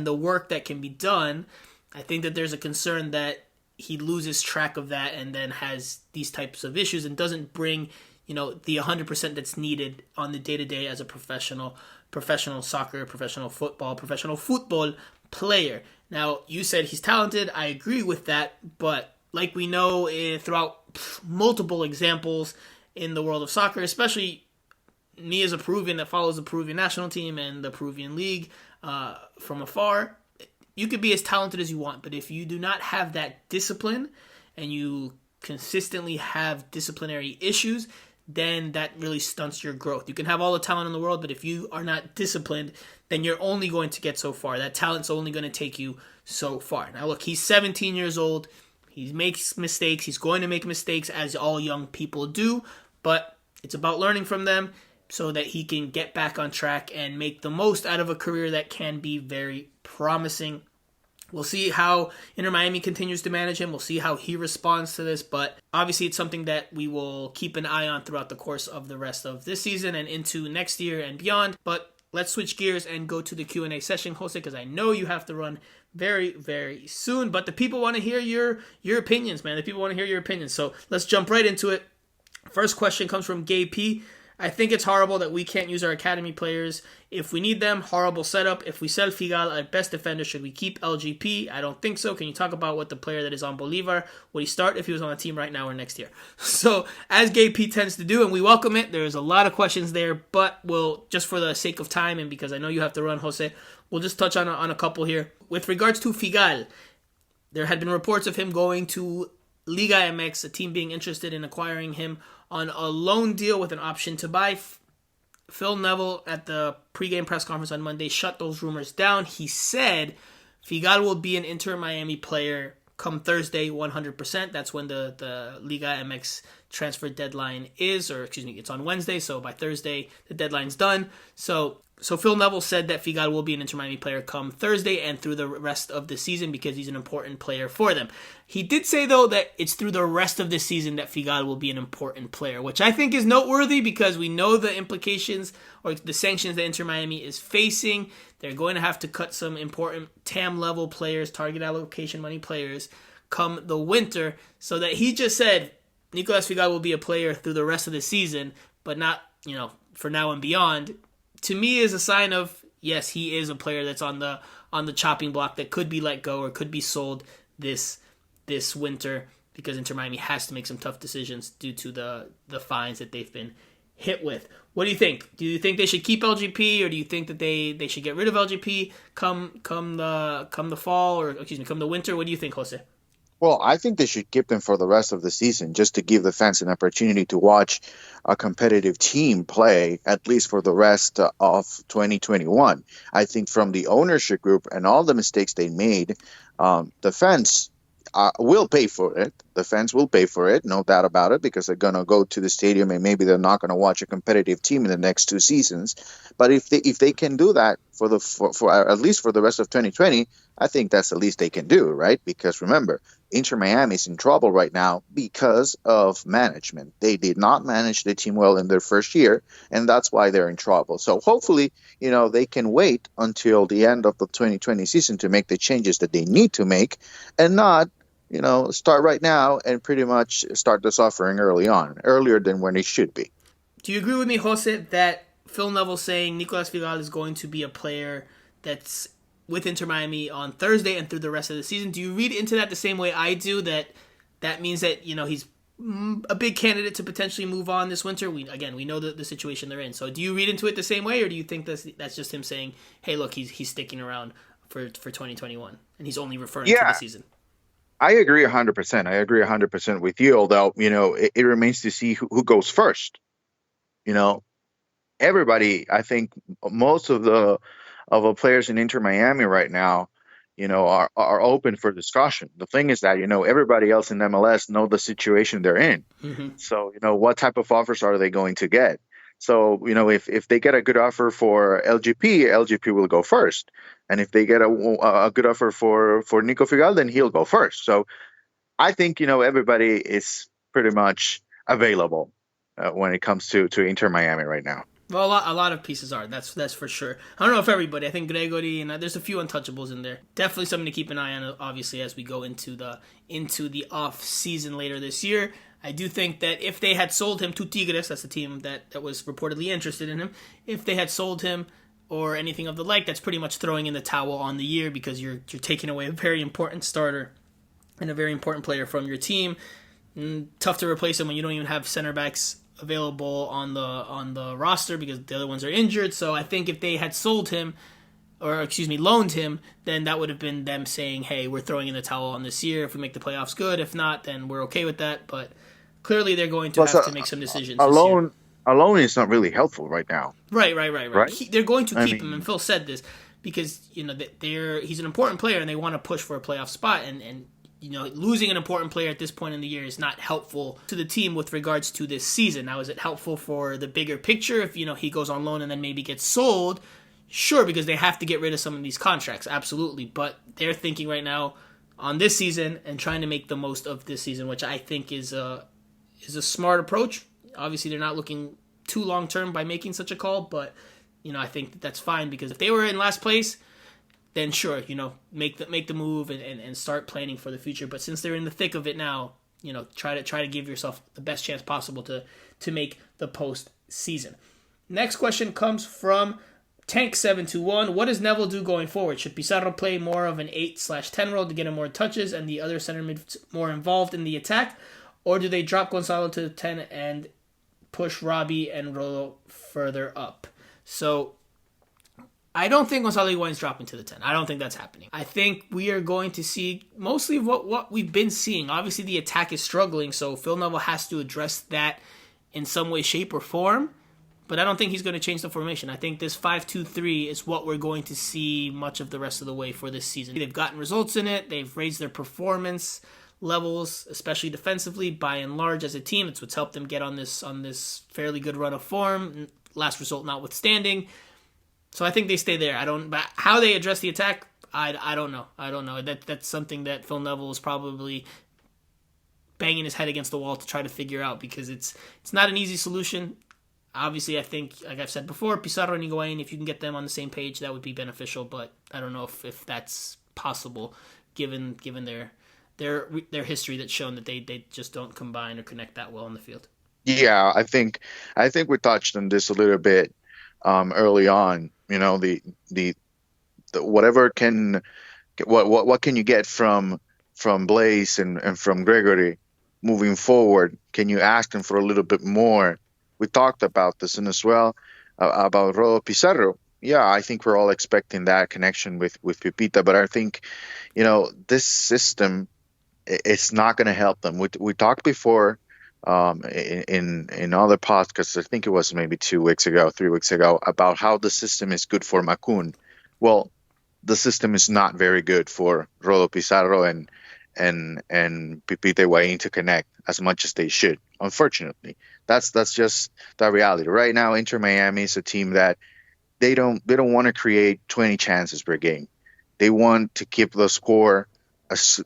the work that can be done, I think that there's a concern that he loses track of that and then has these types of issues and doesn't bring the 100% that's needed on the day-to-day as a professional soccer, professional football player. Now, you said he's talented. I agree with that, but like we know throughout multiple examples in the world of soccer, especially me as a Peruvian that follows the Peruvian national team and the Peruvian league from afar, you could be as talented as you want, but if you do not have that discipline and you consistently have disciplinary issues, then that really stunts your growth. You can have all the talent in the world, but if you are not disciplined, then you're only going to get so far. That talent's only going to take you so far. Now look, he's 17 years old. He makes mistakes. He's going to make mistakes, as all young people do, but it's about learning from them so that he can get back on track and make the most out of a career that can be very promising. We'll see how Inter Miami continues to manage him. We'll see how he responds to this, but obviously it's something that we will keep an eye on throughout the course of the rest of this season and into next year and beyond. But let's switch gears and go to the Q&A session, Jose, because I know you have to run very, very soon, but the people want to hear your opinions, man. The people want to hear your opinions, so let's jump right into it. First question comes from Gay P. I think it's horrible that we can't use our academy players if we need them. Horrible setup. If we sell Figal, our best defender, should we keep LGP? I don't think so. Can you talk about what the player that is on Bolivar, would he start if he was on the team right now or next year? So, as Gay P tends to do, and we welcome it, there's a lot of questions there, but we'll, just for the sake of time and because I know you have to run, Jose, we'll just touch on a couple here. With regards to Figal, there had been reports of him going to Liga MX, a team being interested in acquiring him on a loan deal with an option to buy. Phil Neville at the pregame press conference on Monday shut those rumors down. He said Figal will be an Inter Miami player come Thursday, 100%. That's when the Liga MX transfer deadline is, or excuse me, it's on Wednesday, so by Thursday the deadline's done. So Phil Neville said that Figal will be an Inter Miami player come Thursday and through the rest of the season because he's an important player for them. He did say, though, that it's through the rest of the season that Figal will be an important player, which I think is noteworthy because we know the implications or the sanctions that Inter Miami is facing. They're going to have to cut some important TAM-level players, target allocation money players, come the winter, so that he just said Nicolas Figal will be a player through the rest of the season, but not, for now and beyond. To me, is a sign of, yes, he is a player that's on the chopping block that could be let go or could be sold this winter because Inter Miami has to make some tough decisions due to the fines that they've been hit with. What do you think? Do you think they should keep LGP, or do you think that they should get rid of LGP come the fall, or excuse me, come the winter? What do you think, Jose?
Well, I think they should keep them for the rest of the season just to give the fans an opportunity to watch a competitive team play, at least for the rest of 2021. I think from the ownership group and all the mistakes they made, the fans will pay for it. The fans will pay for it, no doubt about it, because they're going to go to the stadium and maybe they're not going to watch a competitive team in the next 2 seasons. But if they can do that for at least for the rest of 2020, I think that's the least they can do, right? Because remember, Inter Miami is in trouble right now because of management. They did not manage the team well in their first year, and that's why they're in trouble. So hopefully, they can wait until the end of the 2020 season to make the changes that they need to make and not, start right now and pretty much start the suffering earlier than when it should be.
Do you agree with me, Jose, that Phil Neville saying Nicolas Figal is going to be a player that's with Inter Miami on Thursday and through the rest of the season? Do you read into that the same way I do, that means that, he's a big candidate to potentially move on this winter? We know the situation they're in. So do you read into it the same way, or do you think that's just him saying, hey, look, he's sticking around for 2021 and he's only referring to the season?
I agree 100%. I agree 100% with you, although, it remains to see who goes first. Everybody, I think most of the players in Inter Miami right now, are open for discussion. The thing is that, everybody else in MLS know the situation they're in. Mm-hmm. So, what type of offers are they going to get? So, if they get a good offer for LGP will go first. And if they get a good offer for Nico Figal, then he'll go first. So I think, everybody is pretty much available when it comes to Inter Miami right now.
Well, a lot of pieces are. That's for sure. I don't know if everybody. I think Gregory and there's a few untouchables in there. Definitely something to keep an eye on, obviously, as we go into the off season later this year. I do think that if they had sold him to Tigres, that's the team that was reportedly interested in him, if they had sold him or anything of the like, that's pretty much throwing in the towel on the year because you're taking away a very important starter and a very important player from your team. Tough to replace him when you don't even have center backs available on the roster because the other ones are injured. So I think if they had sold him, loaned him, then that would have been them saying, hey, we're throwing in the towel on this year. If we make the playoffs, good. If not, then we're okay with that. But clearly they're going to have to make some decisions.
Alone is not really helpful right now.
Right. They're going to keep him, and Phil said this because he's an important player and they want to push for a playoff spot, and losing an important player at this point in the year is not helpful to the team with regards to this season. Now, is it helpful for the bigger picture if he goes on loan and then maybe gets sold? Sure, because they have to get rid of some of these contracts, absolutely. But they're thinking right now on this season and trying to make the most of this season, which I think is a smart approach. Obviously, they're not looking too long term by making such a call, but I think that's fine because if they were in last place, then sure, make the move and start planning for the future. But since they're in the thick of it now, try to give yourself the best chance possible to make the season. Next question comes from Tank721. What does Neville do going forward? Should Pizarro play more of an 8/10 role to get him more touches and the other center mid more involved in the attack? Or do they drop Gonzalo to 10 and push Robbie and Rolo further up? So I don't think Gonzalo Higuain's dropping to the 10. I don't think that's happening. I think we are going to see mostly what we've been seeing. Obviously, the attack is struggling, so Phil Neville has to address that in some way, shape, or form. But I don't think he's going to change the formation. I think this 5-2-3 is what we're going to see much of the rest of the way for this season. They've gotten results in it. They've raised their performance levels, especially defensively, by and large as a team. It's what's helped them get on this fairly good run of form, last result notwithstanding. So I think they stay there. But how they address the attack, I don't know. I don't know. That's something that Phil Neville is probably banging his head against the wall to try to figure out, because it's not an easy solution. Obviously, I think, like I've said before, Pizarro and Higuain, if you can get them on the same page, that would be beneficial. But I don't know if that's possible, given their history that's shown that they just don't combine or connect that well on the field.
Yeah, I think we touched on this a little bit early on. You know, the whatever can what can you get from Blaise and from Gregory moving forward? Can you ask them for a little bit more? We talked about this and as well about Rolo Pizarro. Yeah, I think we're all expecting that connection with Pipita, but I think, you know, this system, it's not going to help them. We talked before in other podcasts, I think it was maybe 3 weeks ago, about how the system is good for Macun. Well, the system is not very good for Rolo Pizarro and Pipita Higuain to connect as much as they should. Unfortunately, that's just the reality. Right now, Inter Miami is a team that they don't want to create 20 chances per game. They want to keep the score as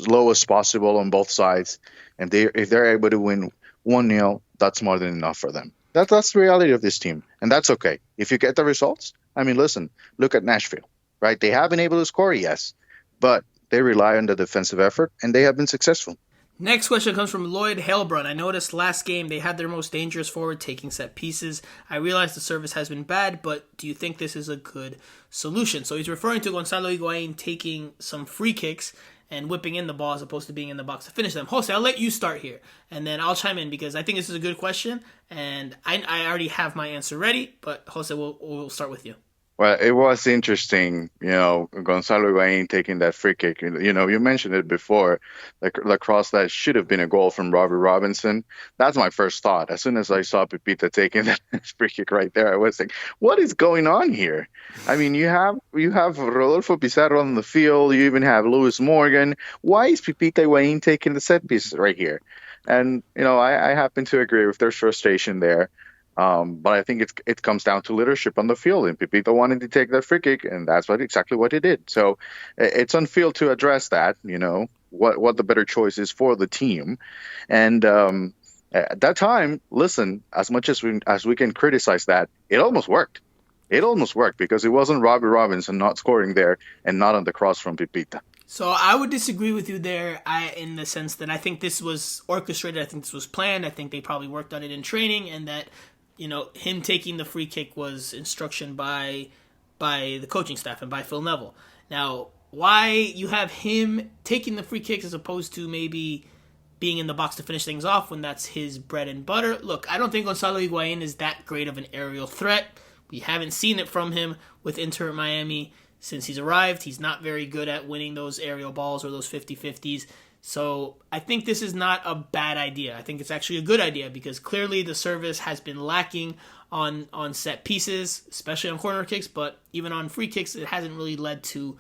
low as possible on both sides, and if they're able to win 1-0, that's more than enough for them. That's the reality of this team, and that's okay. If you get the results, I mean, listen, look at Nashville, right? They have been able to score, yes, but they rely on the defensive effort, and they have been successful.
Next question comes from Lloyd Halebrun. I noticed last game they had their most dangerous forward taking set pieces. I realize the service has been bad, but do you think this is a good solution? So he's referring to Gonzalo Higuain taking some free kicks and whipping in the ball as opposed to being in the box to finish them. Jose, I'll let you start here, and then I'll chime in because I think this is a good question, and I already have my answer ready, but Jose, we'll start with you.
Well, it was interesting, you know, Gonzalo Higuain taking that free kick. You know, you mentioned it before, like the cross that should have been a goal from Robbie Robinson. That's my first thought. As soon as I saw Pipita taking that free kick right there, I was like, what is going on here? I mean, you have Rodolfo Pizarro on the field. You even have Lewis Morgan. Why is Pipita Higuain taking the set piece right here? And, you know, I happen to agree with their frustration there. But I think it comes down to leadership on the field, and Pipita wanted to take that free kick, and that's exactly what he did. So it's on field to address that, you know, what the better choice is for the team. And at that time, listen, as much as we can criticize that, it almost worked. It almost worked because it wasn't Robbie Robinson not scoring there and not on the cross from Pipita.
So I would disagree with you there in the sense that I think this was orchestrated. I think this was planned. I think they probably worked on it in training, and that, you know, him taking the free kick was instruction by the coaching staff and by Phil Neville. Now, why you have him taking the free kicks as opposed to maybe being in the box to finish things off when that's his bread and butter? Look, I don't think Gonzalo Higuain is that great of an aerial threat. We haven't seen it from him with Inter Miami since he's arrived. He's not very good at winning those aerial balls or those 50-50s. So I think this is not a bad idea. I think it's actually a good idea because clearly the service has been lacking on set pieces, especially on corner kicks, but even on free kicks, it hasn't really led to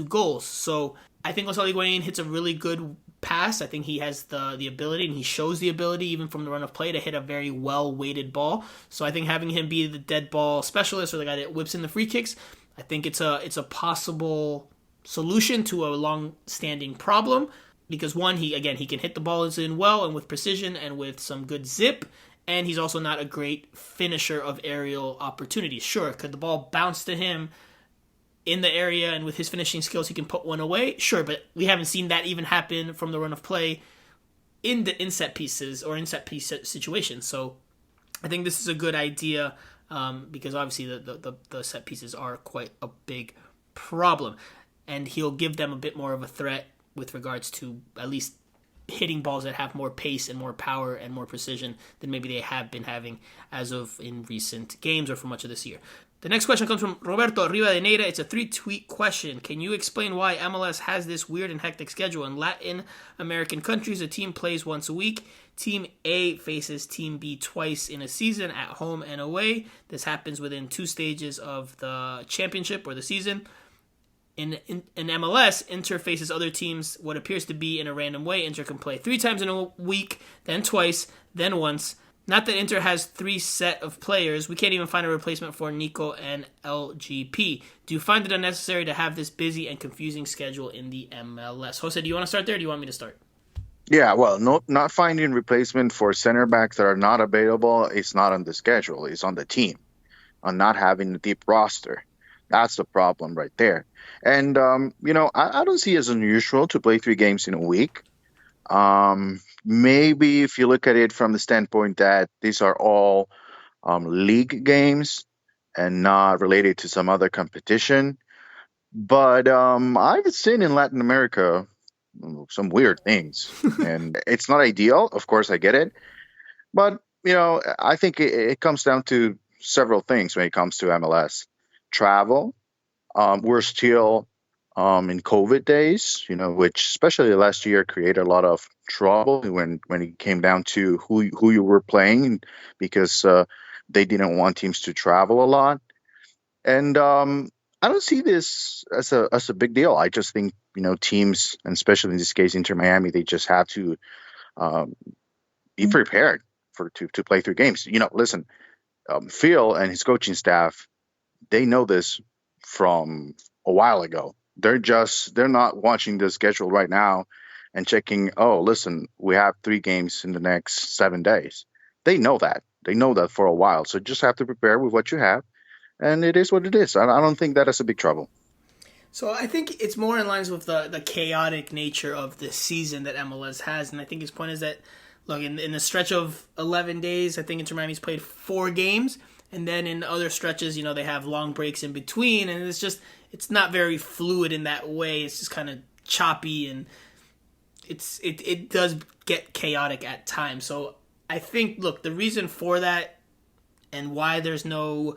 goals. So I think Gonzalo Higuain hits a really good pass. I think he has the ability, and he shows the ability even from the run of play to hit a very well-weighted ball. So I think having him be the dead ball specialist or the guy that whips in the free kicks, I think it's a possible solution to a long-standing problem. Because one, he can hit the balls in well and with precision and with some good zip, and he's also not a great finisher of aerial opportunities. Sure, could the ball bounce to him in the area, and with his finishing skills he can put one away? Sure, but we haven't seen that even happen from the run of play in set pieces or in set piece situations. So I think this is a good idea because obviously the set pieces are quite a big problem. And he'll give them a bit more of a threat with regards to at least hitting balls that have more pace and more power and more precision than maybe they have been having as of in recent games or for much of this year. The next question comes from Roberto Rivadeneira. It's a 3-tweet question. Can you explain why MLS has this weird and hectic schedule? In Latin American countries, a team plays once a week. Team A faces Team B twice in a season, at home and away. This happens within 2 stages of the championship or the season. In MLS, Inter faces other teams what appears to be in a random way. Inter can play 3 times in a week, then twice, then once. Not that Inter has 3 set of players. We can't even find a replacement for Nico and LGP. Do you find it unnecessary to have this busy and confusing schedule in the MLS? Jose, do you want to start there or do you want me to start?
Yeah, well, not finding replacement for center backs that are not available is not on the schedule. It's on the team, on not having a deep roster. That's the problem right there. And, I don't see it as unusual to play 3 games in a week. Maybe if you look at it from the standpoint that these are all league games and not related to some other competition. But I've seen in Latin America some weird things, and it's not ideal. Of course, I get it. But, I think it comes down to several things when it comes to MLS. Travel. We're still in COVID days, which especially last year created a lot of trouble when it came down to who you were playing because they didn't want teams to travel a lot. And I don't see this as a big deal. I just think, teams, and especially in this case, Inter Miami, they just have to be prepared to play 3 games. Listen, Phil and his coaching staff, they know this from a while ago. They're not watching the schedule right now and checking, oh, listen, we have 3 games in the next 7 days. They know that. They know that for a while. So just have to prepare with what you have. And it is what it is. I don't think that is a big trouble.
So I think it's more in lines with the chaotic nature of the season that MLS has. And I think his point is that, look, in the stretch of 11 days, I think Inter Miami's played 4 games. And then in other stretches, they have long breaks in between. And it's not very fluid in that way. It's just kind of choppy and it does get chaotic at times. So I think, look, the reason for that and why there's no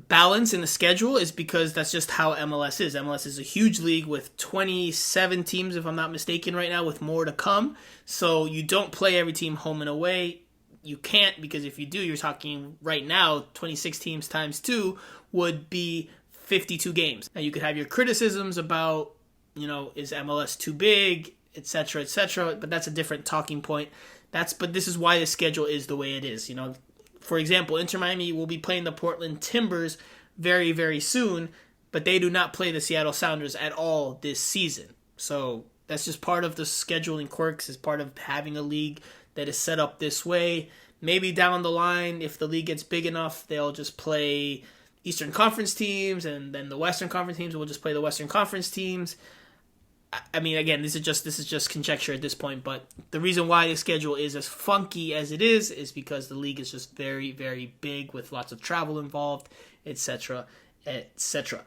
balance in the schedule is because that's just how MLS is. MLS is a huge league with 27 teams, if I'm not mistaken, right now, with more to come. So you don't play every team home and away. You can't, because if you do, you're talking right now, 26 teams times 2 would be 52 games. Now you could have your criticisms about, is MLS too big, etc., etc., but that's a different talking point. But this is why the schedule is the way it is. For example, Inter Miami will be playing the Portland Timbers very, very soon, but they do not play the Seattle Sounders at all this season. So that's just part of the scheduling quirks, is part of having a league that is set up this way. Maybe down the line, if the league gets big enough, they'll just play Eastern Conference teams, and then the Western Conference teams will just play the Western Conference teams. I mean, again, this is just conjecture at this point, but the reason why the schedule is as funky as it is because the league is just very, very big with lots of travel involved, etc., etc.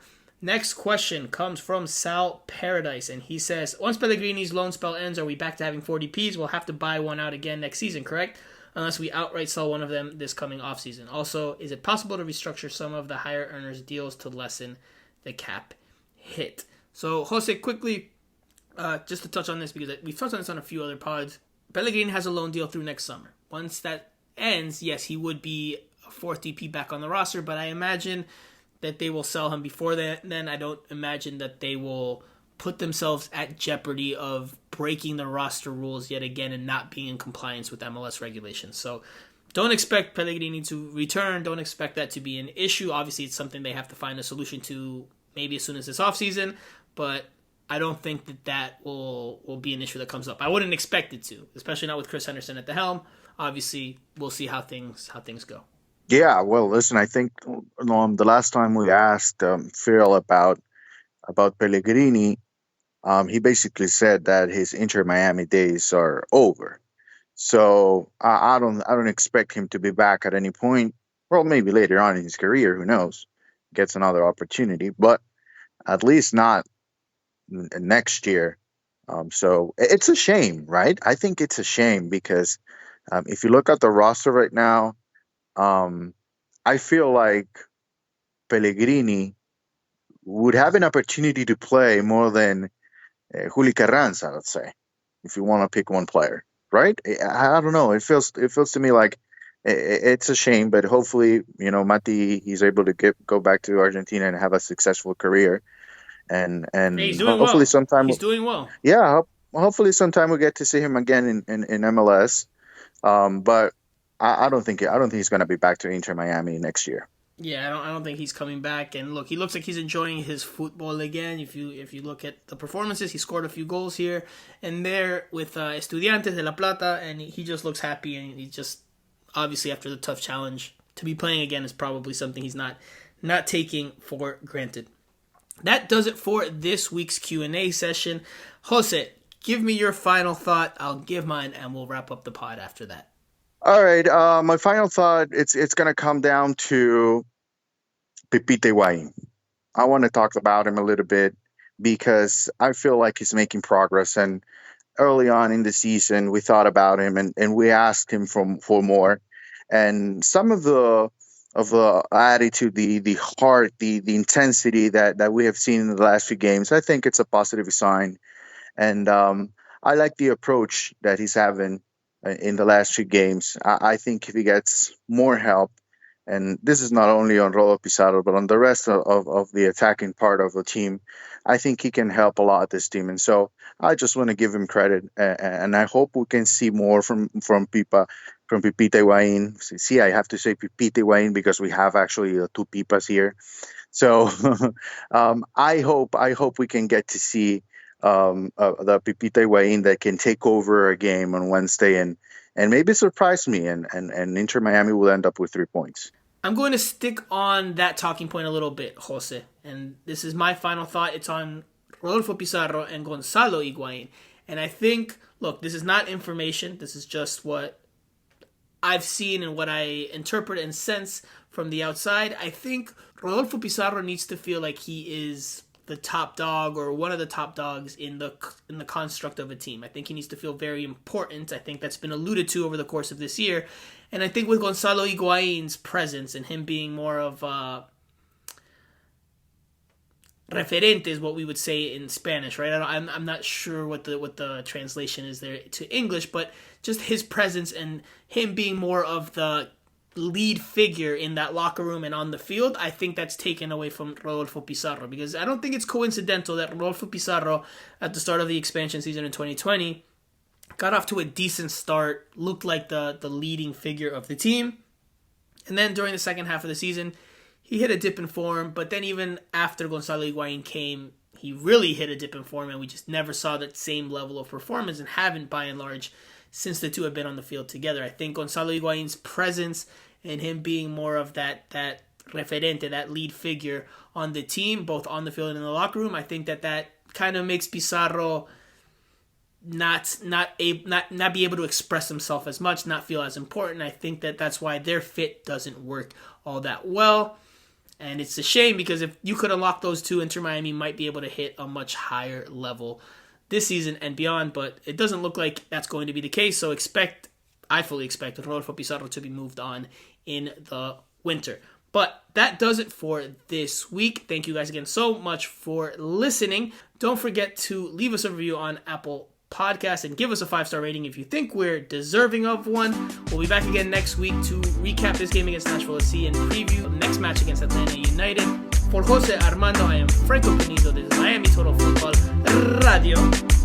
Next question comes from Sal Paradise, and he says, once Pellegrini's loan spell ends, are we back to having 40Ps? We'll have to buy one out again next season, correct? Unless we outright sell one of them this coming offseason. Also, is it possible to restructure some of the higher earners deals to lessen the cap hit? So, Jose, quickly, just to touch on this, because we've touched on this on a few other pods, Pellegrini has a loan deal through next summer. Once that ends, yes, he would be a 4th DP back on the roster, but I imagine that they will sell him before that. Then I don't imagine that they will put themselves at jeopardy of breaking the roster rules yet again and not being in compliance with MLS regulations. So don't expect Pellegrini to return. Don't expect that to be an issue. Obviously, it's something they have to find a solution to maybe as soon as this offseason, but I don't think that will be an issue that comes up. I wouldn't expect it to, especially not with Chris Henderson at the helm. Obviously, we'll see how things go.
Yeah, well, listen, I think the last time we asked Phil about Pellegrini, he basically said that his Inter Miami days are over. So I don't expect him to be back at any point. Well, maybe later on in his career, who knows? Gets another opportunity, but at least not next year. So it's a shame, right? I think it's a shame because if you look at the roster right now, um, I feel like Pellegrini would have an opportunity to play more than Juli Carranza, let's say, if you want to pick one player, right? I don't know. It feels to me like it's a shame, but hopefully, Mati he's able to go back to Argentina and have a successful career, and
Hey, he's
and
doing
hopefully
well.
sometime,
He's doing well.
yeah, hopefully sometime we'll get to see him again in MLS. But I don't think he's going to be back to Inter Miami next year.
Yeah, I don't think he's coming back. And look, he looks like he's enjoying his football again. If you look at the performances, he scored a few goals here and there with Estudiantes de La Plata, and he just looks happy. And he just obviously after the tough challenge to be playing again is probably something he's not taking for granted. That does it for this week's Q&A session. Jose, give me your final thought. I'll give mine, and we'll wrap up the pod after that.
All right, my final thought it's going to come down to Pepite Higuain. I want to talk about him a little bit because I feel like he's making progress. And early on in the season, we thought about him and we asked him for more. And some of the attitude, the heart, the intensity that we have seen in the last few games, I think it's a positive sign. And I like the approach that he's having in the last few games. I think if he gets more help, and this is not only on Rolo Pizarro, but on the rest of the attacking part of the team, I think he can help a lot this team. And so I just want to give him credit, and I hope we can see more from Pepite Higuain. See, I have to say Pepite Higuain because we have actually two Pipas here. So I hope we can get to see the Pepite Higuain that can take over a game on Wednesday and maybe surprise me, and Inter Miami will end up with 3 points.
I'm going to stick on that talking point a little bit, Jose. And this is my final thought. It's on Rodolfo Pizarro and Gonzalo Higuain. And I think, look, this is not information. This is just what I've seen and what I interpret and sense from the outside. I think Rodolfo Pizarro needs to feel like he is the top dog or one of the top dogs in the construct of a team. I think he needs to feel very important. I think that's been alluded to over the course of this year. And I think with Gonzalo Higuain's presence and him being more of referente is what we would say in Spanish, right? I'm not sure what the translation is there to English, but just his presence and him being more of the lead figure in that locker room and on the field, I think that's taken away from Rodolfo Pizarro, because I don't think it's coincidental that Rodolfo Pizarro at the start of the expansion season in 2020 got off to a decent start, looked like the leading figure of the team, and then during the second half of the season he hit a dip in form. But then even after Gonzalo Higuain came, he really hit a dip in form, and we just never saw that same level of performance, and haven't by and large since the two have been on the field together. I think Gonzalo Higuain's presence and him being more of that referente, that lead figure on the team, both on the field and in the locker room, I think that kind of makes Pizarro not be able to express himself as much, not feel as important. I think that's why their fit doesn't work all that well. And it's a shame, because if you could unlock those two, Inter Miami might be able to hit a much higher level this season and beyond, but it doesn't look like that's going to be the case. So I fully expect Rodolfo Pizarro to be moved on in the winter. But that does it for this week. Thank you guys again so much for listening. Don't forget to leave us a review on Apple Podcasts and give us a 5-star rating if you think we're deserving of one. We'll be back again next week to recap this game against Nashville SC and preview the next match against Atlanta United. For Jose Armando, I am Franco Panizo. This is Miami Total Football Radio.